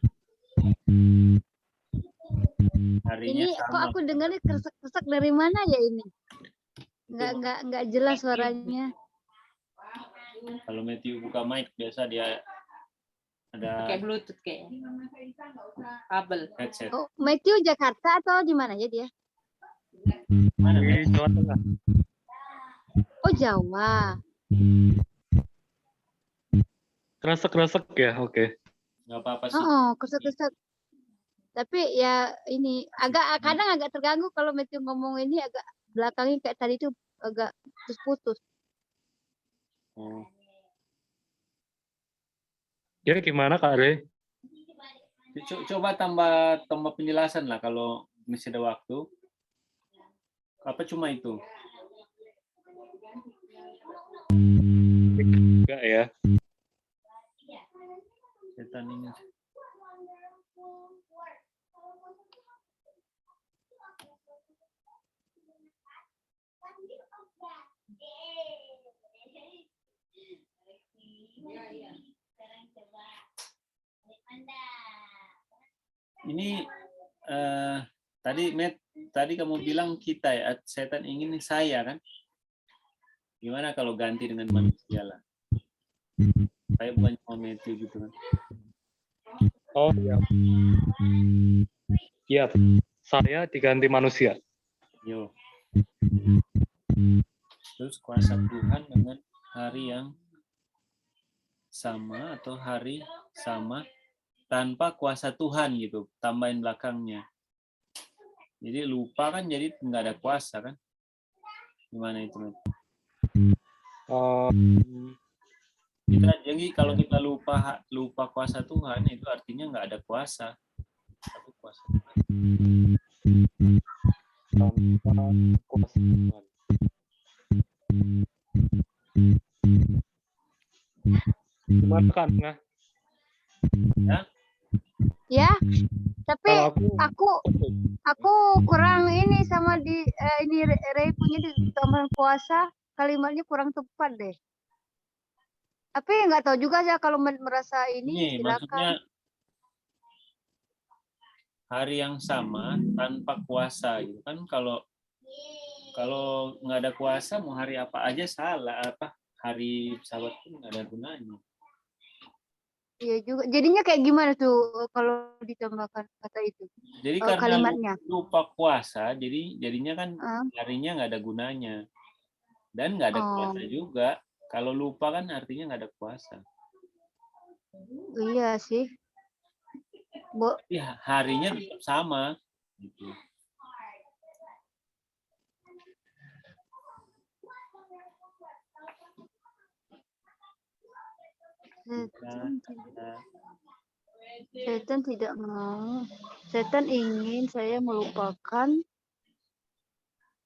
harinya Ini sama. kok aku dengarnya keresek-keresek dari mana ya ini? Nggak jelas suaranya. Kalau Matthew buka mic biasa dia ada Kayak Bluetooth kayak kabel. headset. Oh, Matthew Jakarta atau di mana ya dia? Di Jawa Tengah. Oh, Jawa. Kresek-kresek ya, oke. Nggak apa-apa sih. Oh, keresek-keresek. Tapi ya ini kadang agak terganggu kalau Matthew ngomong ini, agak belakangnya kayak tadi itu agak putus-putus. Oh. Ya gimana Kak Re? Coba tambah penjelasan lah kalau masih ada waktu. Apa cuma itu? Enggak ya. Setan ini. Ini tadi Matt, tadi kamu bilang kita ya, setan ingin saya kan? Gimana kalau ganti dengan manusia lah? Saya bukan cuma Matthew gitu kan? Oh iya. Iya, saya diganti manusia. Yo. Terus kuasa Tuhan dengan hari yang sama atau hari sama tanpa kuasa Tuhan gitu, tambahin belakangnya. Jadi lupa kan, jadi nggak ada kuasa kan? Gimana itu? Jadi kalau kita lupa kuasa Tuhan, itu artinya nggak ada kuasa. Tapi kuasa Tuhan. Tanpa kuasa Tuhan. Gimana kan? Nah. Ya, tapi aku kurang ini sama ini Ray punya di tambahan kuasa, kalimatnya kurang tepat deh. Tapi nggak tahu juga ya, kalau merasa ini silakan. Maksudnya hari yang sama tanpa kuasa gitu kan, kalau nggak ada kuasa mau hari apa aja salah, hari sahabat pun nggak ada gunanya. Iya juga. Jadinya kayak gimana tuh kalau ditambahkan kata itu? Jadi karena kalimatnya lupa kuasa, jadinya kan harinya nggak ada gunanya. Dan nggak ada kuasa juga. Kalau lupa kan artinya nggak ada kuasa. Iya sih. Ya, harinya tetap sama. Gitu. Setan tidak mau. Setan ingin saya melupakan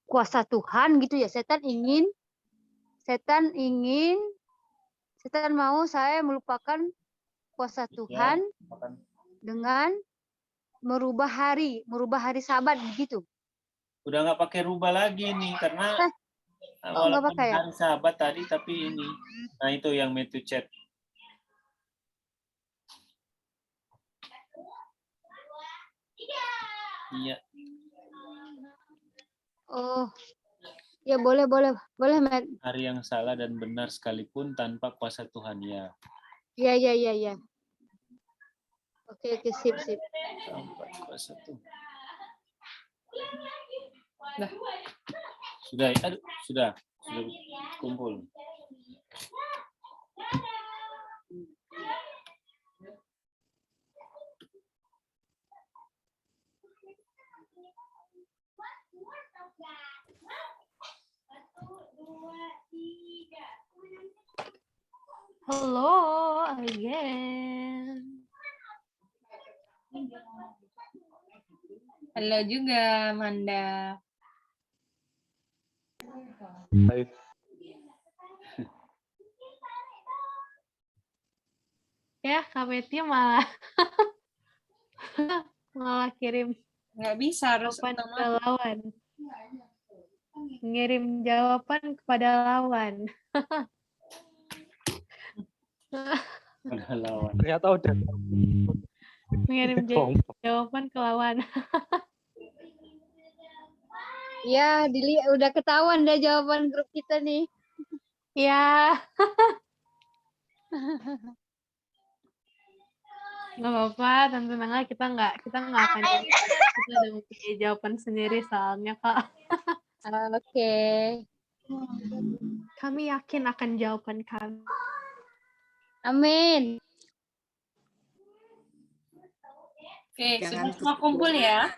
kuasa Tuhan gitu ya. Setan mau saya melupakan kuasa Tuhan dengan merubah hari Sabat begitu. Udah nggak pakai rubah lagi nih, karena Oh, nggak Walaupun pakai ya? hari sahabat tadi, tapi ini. Nah, itu yang made to chat. Iya. Oh, ya boleh, Matt. Hari yang salah dan benar sekalipun tanpa kuasa Tuhan, ya. Ya. Oke, sip. Tanpa kuasa Tuhan. Dah. Sudah, aduh, sudah kumpul. Hello again. Halo juga, Manda. Baik. Ya, Kak Betty malah kirim Nggak bisa, harus jawaban ke lawan. Ngirim jawaban kepada lawan. Pada lawan. Ternyata udah. Ngirim jawaban ke lawan. Ya, udah ketahuan deh jawaban grup kita nih. Ya. Nggak apa-apa, tenang aja, kita nggak akan kita udah mempunyai jawaban sendiri soalnya, Kak. Oke. Kami yakin akan jawaban kami. Amin. Oke, Jangan sudah semua kumpul ya.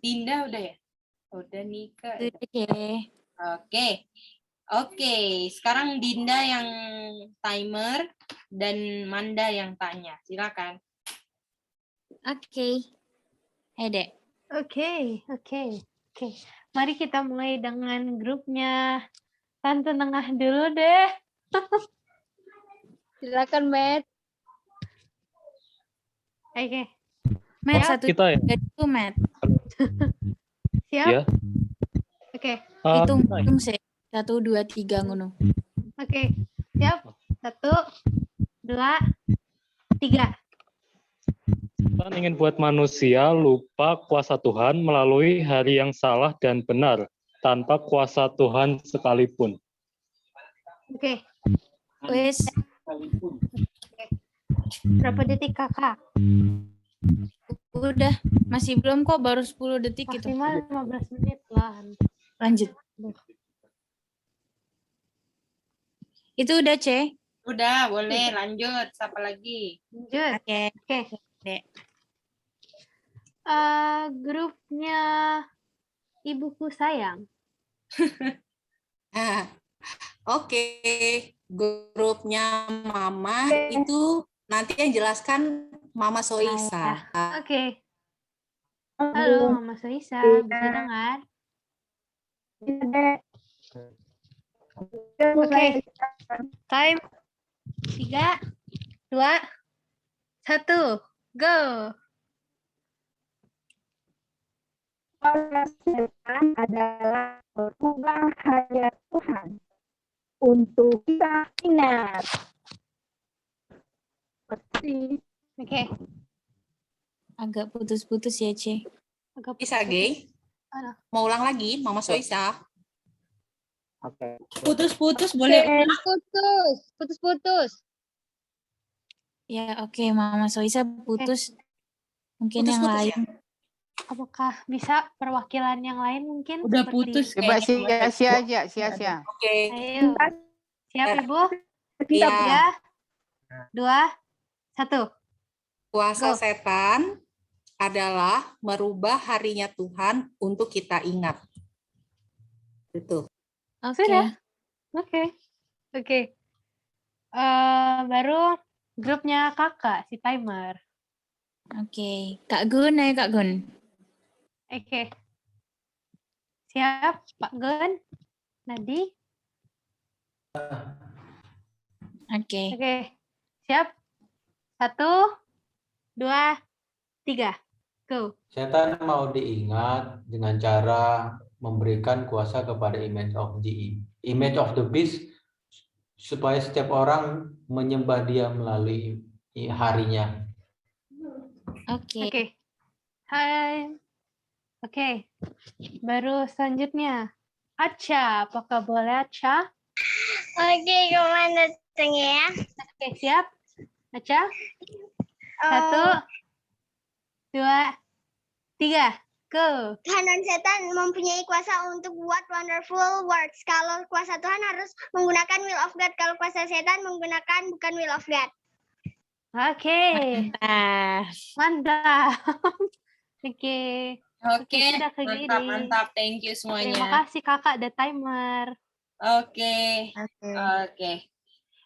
Dinda udah ya? Udah Nika. Oke. Sekarang Dinda yang timer dan Manda yang tanya. Silakan. Oke. Dek. Oke. Mari kita mulai dengan grupnya Tante Nengah dulu deh. Silakan, Matt. Oke. Matt, Siap? satu Kita ya? dulu, Matt. Siap? Ya. Oke. Hitung sih. 1, 2, 3 ngono. Oke. Siap? 1, 2, 3. Tuhan ingin buat manusia lupa kuasa Tuhan melalui hari yang salah dan benar, tanpa kuasa Tuhan sekalipun. Oke. Wes. Berapa detik, Kakak? Udah. Masih belum kok, baru 10 detik itu. Maksimal 15 menit lah. Lanjut. Itu udah, Ce? Udah, boleh lanjut. Siapa lagi? Lanjut. Oke. Dek. Grupnya Ibuku Sayang. Oke, grupnya Mama itu nanti yang jelaskan Mama Soisa. Oke. Halo, Mama Soisa. Bisa dengar? Oke. Time. 3, 2, 1. Go. Oleh setan adalah berubah hanya Tuhan untuk kita ingat. Oke. Agak putus-putus ya, Ce. Bisa, Gay? Mau ulang lagi, Mama Soisa? Oke. Putus-putus boleh ulang. Putus. Ya, oke. Mama Soisa putus. Mungkin yang Putus-putus lain. ya? Apakah bisa perwakilan yang lain mungkin? Udah seperti- putus Coba kayaknya. sia-sia. Oke. Ayo. Siap, Ibu? Iya. 2, 1. Kuasa Go. setan adalah merubah harinya Tuhan untuk kita ingat. Itu. Sudah? Oke. Baru grupnya kakak, si timer. Oke. Kak Gun, ayo Kak Gun. Oke. Siap, Pak Gun? Nadi? Oke. Oke. Siap? 1, 2, 3. Go. Setan mau diingat dengan cara memberikan kuasa kepada image of the beast supaya setiap orang menyembah dia melalui harinya. Oke. Hai. Oke. Baru selanjutnya. Acha, apakah boleh Acha? Oke, kemana ya? Oke, siap. Acha. 1, 2, 3. Go. Tuhan dan setan mempunyai kuasa untuk buat wonderful works. Kalau kuasa Tuhan harus menggunakan will of God. Kalau kuasa setan menggunakan bukan will of God. Oke. Mantap. Oke. Oke, sudah ke mantap, Giri. mantap. Thank you Terima semuanya. kasih Kakak, ada timer. Oke.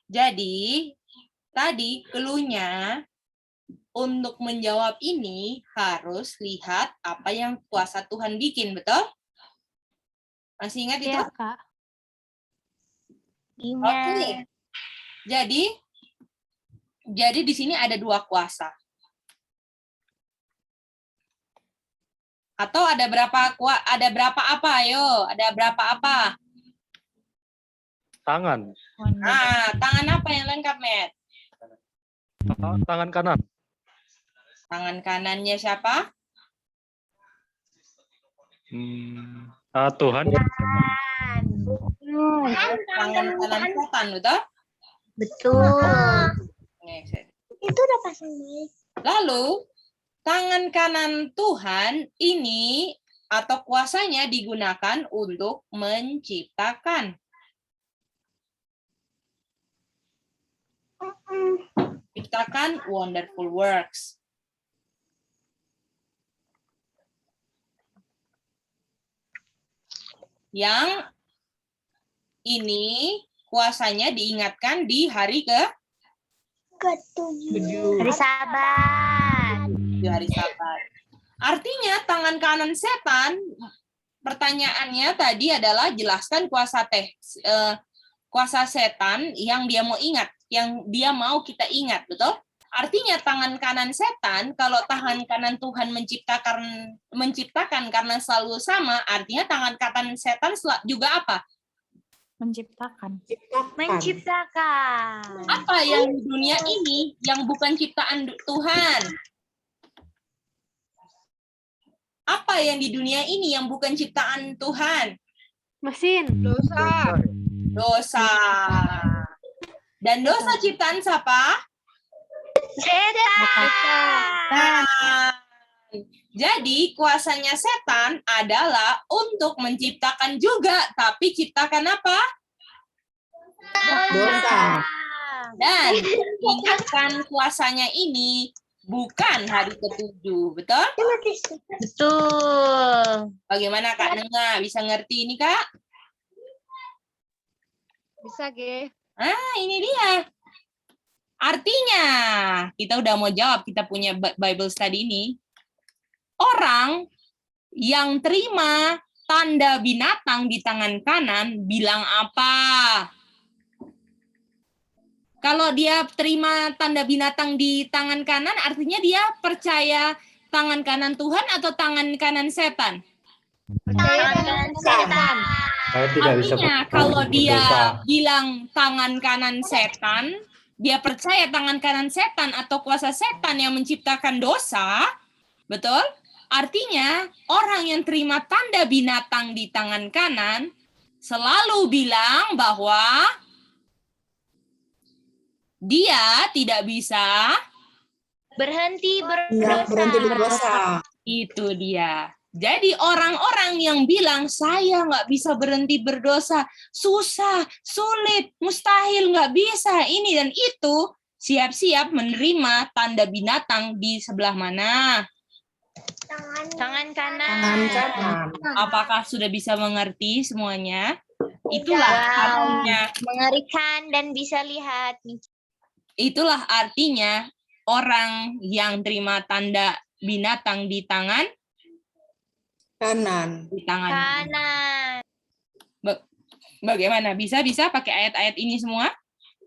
Jadi, tadi clue-nya untuk menjawab ini harus lihat apa yang kuasa Tuhan bikin, betul? Masih ingat itu? Iya, Kak. Oke. Jadi di sini ada 2 kuasa. Atau ada berapa apa? Ayo, ada berapa apa? Tangan. Nah, tangan apa yang lengkap, Matt? Tangan kanan. Tangan kanannya siapa? Tuhan. Tangan kanan setan, betul? Betul. Oke. Itu udah pasang mic. Lalu, tangan kanan Tuhan ini atau kuasanya digunakan untuk menciptakan. Ciptakan wonderful works. Yang ini kuasanya diingatkan di hari ke-7. Hari Sabat. Di hari Sabat. Artinya tangan kanan setan, pertanyaannya tadi adalah jelaskan kuasa setan yang dia mau ingat, yang dia mau kita ingat, betul? Artinya tangan kanan setan, kalau tangan kanan Tuhan menciptakan karena selalu sama, artinya tangan kanan setan juga apa? Menciptakan. Menciptakan. Apa yang di dunia ini yang bukan ciptaan Tuhan? Apa yang di dunia ini yang bukan ciptaan Tuhan? Mesin. Dosa. Dan dosa ciptaan siapa? Setan. Jadi kuasanya setan adalah untuk menciptakan juga, tapi ciptakan apa? Dosa. Dan ingatkan kuasanya ini bukan hari ke-7, betul? Betul. Bagaimana Kak Nenga? Bisa ngerti ini Kak? Bisa, Ge. Ah, ini dia. Artinya, kita udah mau jawab, kita punya Bible study ini. Orang yang terima tanda binatang di tangan kanan bilang apa? Kalau dia terima tanda binatang di tangan kanan, artinya dia percaya tangan kanan Tuhan atau tangan kanan setan? Tangan setan. Saya tidak bisa Artinya kalau dia bilang tangan kanan setan, dia percaya tangan kanan setan atau kuasa setan yang menciptakan dosa, betul? Artinya orang yang terima tanda binatang di tangan kanan selalu bilang bahwa dia tidak bisa berhenti berdosa. Itu dia. Jadi orang-orang yang bilang saya nggak bisa berhenti berdosa, susah, sulit, mustahil, nggak bisa, ini dan itu, siap-siap menerima tanda binatang di sebelah mana? Tangan kanan. Tangan kanan. Apakah sudah bisa mengerti semuanya? Itulah artinya. Mengerikan dan bisa lihat. Itulah artinya orang yang terima tanda binatang di tangan Kanan. di tangan. Kanan. Bagaimana? Bisa pakai ayat-ayat ini semua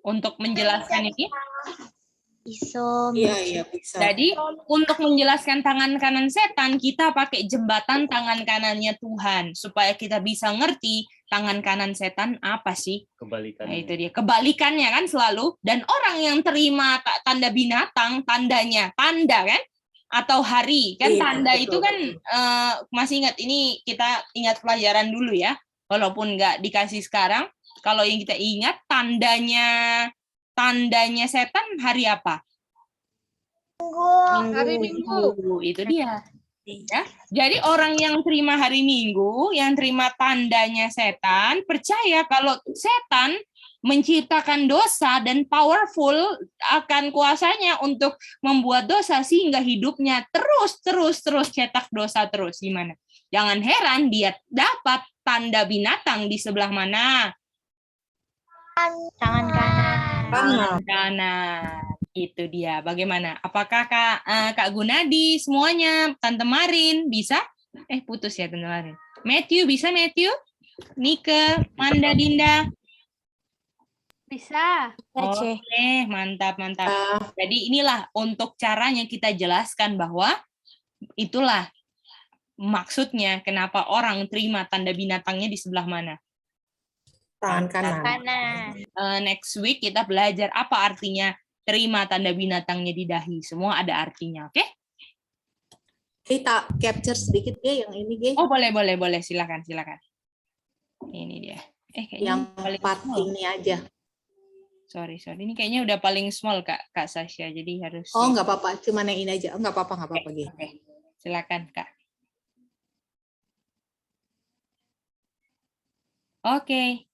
untuk menjelaskan ini? Isom. Iya, bisa. Jadi untuk menjelaskan tangan kanan setan, kita pakai jembatan tangan kanannya Tuhan supaya kita bisa ngerti tangan kanan setan apa sih. Nah, Kebalikannya. itu dia kebalikannya kan selalu. Dan orang yang terima tanda binatang, tandanya tanda kan, atau hari kan, Iya, tanda betul, itu kan masih ingat, ini kita ingat pelajaran dulu ya, walaupun nggak dikasih sekarang. Kalau yang kita ingat tandanya setan hari apa? Hari Minggu. Itu dia. Ya. Jadi orang yang terima hari Minggu, yang terima tandanya setan, percaya kalau setan menciptakan dosa dan powerful akan kuasanya untuk membuat dosa sehingga hidupnya terus cetak dosa terus. Gimana? Jangan heran dia dapat tanda binatang di sebelah mana? Tangan kanan. Tangan kanan. Itu dia. Bagaimana? Apakah Kak Gunadi semuanya, Tante Marin bisa? Putus ya Tante Marin. Matthew bisa Matthew? Nike, Manda, Dinda. Bisa. Oke, mantap. Jadi inilah untuk caranya kita jelaskan bahwa itulah maksudnya kenapa orang terima tanda binatangnya di sebelah mana. Tangan kanan. Next week kita belajar apa artinya terima tanda binatangnya di dahi. Semua ada artinya, oke? Kita capture sedikit ya yang ini, Ge. Oh, boleh. Silakan. Ini dia. Kayaknya Yang paling part small. ini aja. Sorry. Ini kayaknya udah paling small, Kak Sasha. Jadi harus... Oh, nggak apa-apa. Cuman yang ini aja. Nggak apa-apa, Ge. Oke. Silakan, Kak. Oke.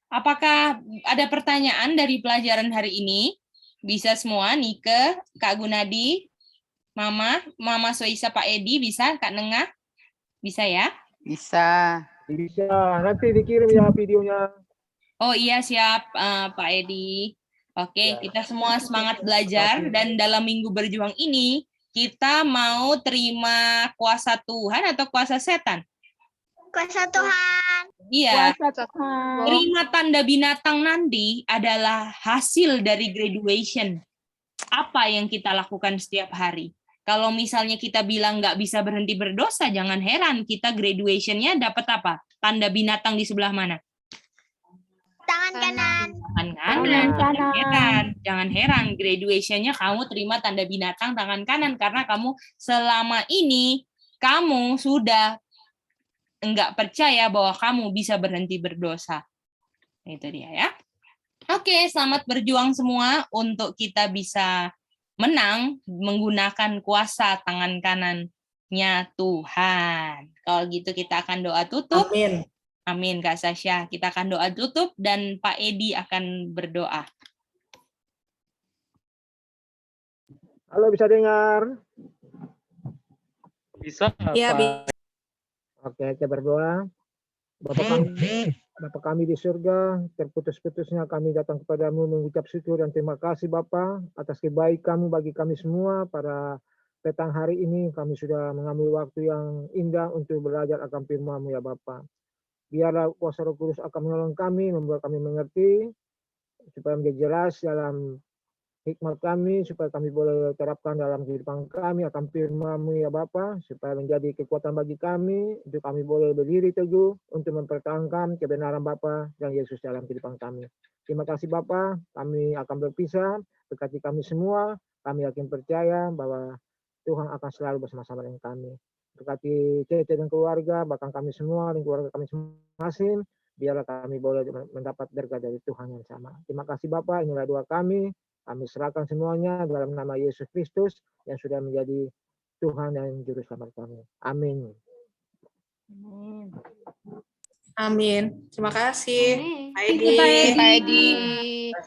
Apakah ada pertanyaan dari pelajaran hari ini? Bisa semua, Nike, Kak Gunadi, Mama Soisa, Pak Edi, bisa? Kak Nengah? Bisa ya? Bisa. Nanti dikirim ya videonya. Oh iya, siap Pak Edi. Oke, kita semua semangat belajar dan dalam minggu berjuang ini kita mau terima kuasa Tuhan atau kuasa setan? Kuasa Tuhan. Iya. Kuasa Tuhan. Terima tanda binatang nanti adalah hasil dari graduation. Apa yang kita lakukan setiap hari. Kalau misalnya kita bilang nggak bisa berhenti berdosa, jangan heran kita graduation-nya dapat apa? Tanda binatang di sebelah mana? Tangan kanan. Tangan kanan. Jangan heran graduation-nya kamu terima tanda binatang tangan kanan karena kamu selama ini kamu sudah enggak percaya bahwa kamu bisa berhenti berdosa. Itu dia ya. Oke, selamat berjuang semua untuk kita bisa menang menggunakan kuasa tangan kanannya Tuhan. Kalau gitu kita akan doa tutup. Amin, Kak Sasha. Kita akan doa tutup dan Pak Edi akan berdoa. Halo, bisa dengar? Bisa. Iya, Pak. Oke, kita berdoa. Bapa kami di surga, terputus-putusnya kami datang kepadamu mengucap syukur dan terima kasih Bapa atas kebaikan-Mu bagi kami semua pada petang hari ini. Kami sudah mengambil waktu yang indah untuk belajar akan firman-Mu ya Bapa. Biarlah kuasa Roh Kudus akan menolong kami, membuat kami mengerti, supaya menjadi jelas dalam hikmat kami, supaya kami boleh terapkan dalam kehidupan kami akan firman-Mu ya Bapa, supaya menjadi kekuatan bagi kami, untuk kami boleh berdiri teguh untuk mempertahankan kebenaran Bapa dan Yesus dalam kehidupan kami. Terima kasih Bapa, kami akan berpisah, berkati kami semua, kami yakin percaya bahwa Tuhan akan selalu bersama-sama dengan kami. Berkati Cece dan keluarga, bahkan kami semua dan keluarga kami masing-masing, biarlah kami boleh mendapat berkat dari Tuhan yang sama. Terima kasih Bapa, inilah doa kami. Kami serahkan semuanya dalam nama Yesus Kristus yang sudah menjadi Tuhan dan Juru Selamat kami. Amin. Amin. Terima kasih. Pak Edi. Pak Edi.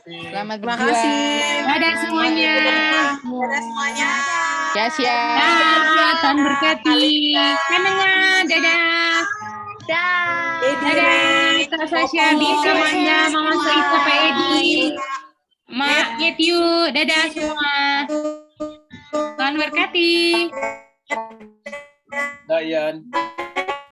Selamat Terima berjuang. kasih. Dadah semuanya. Dadah semuanya. Casya. Tuhan berkati. Kanengah, dadah. Dadah. Kak Sasha, Bisa, Manda, Mama Soisa, Pak Edi. Matthew, dadah semua. Tuhan berkati. Dayan.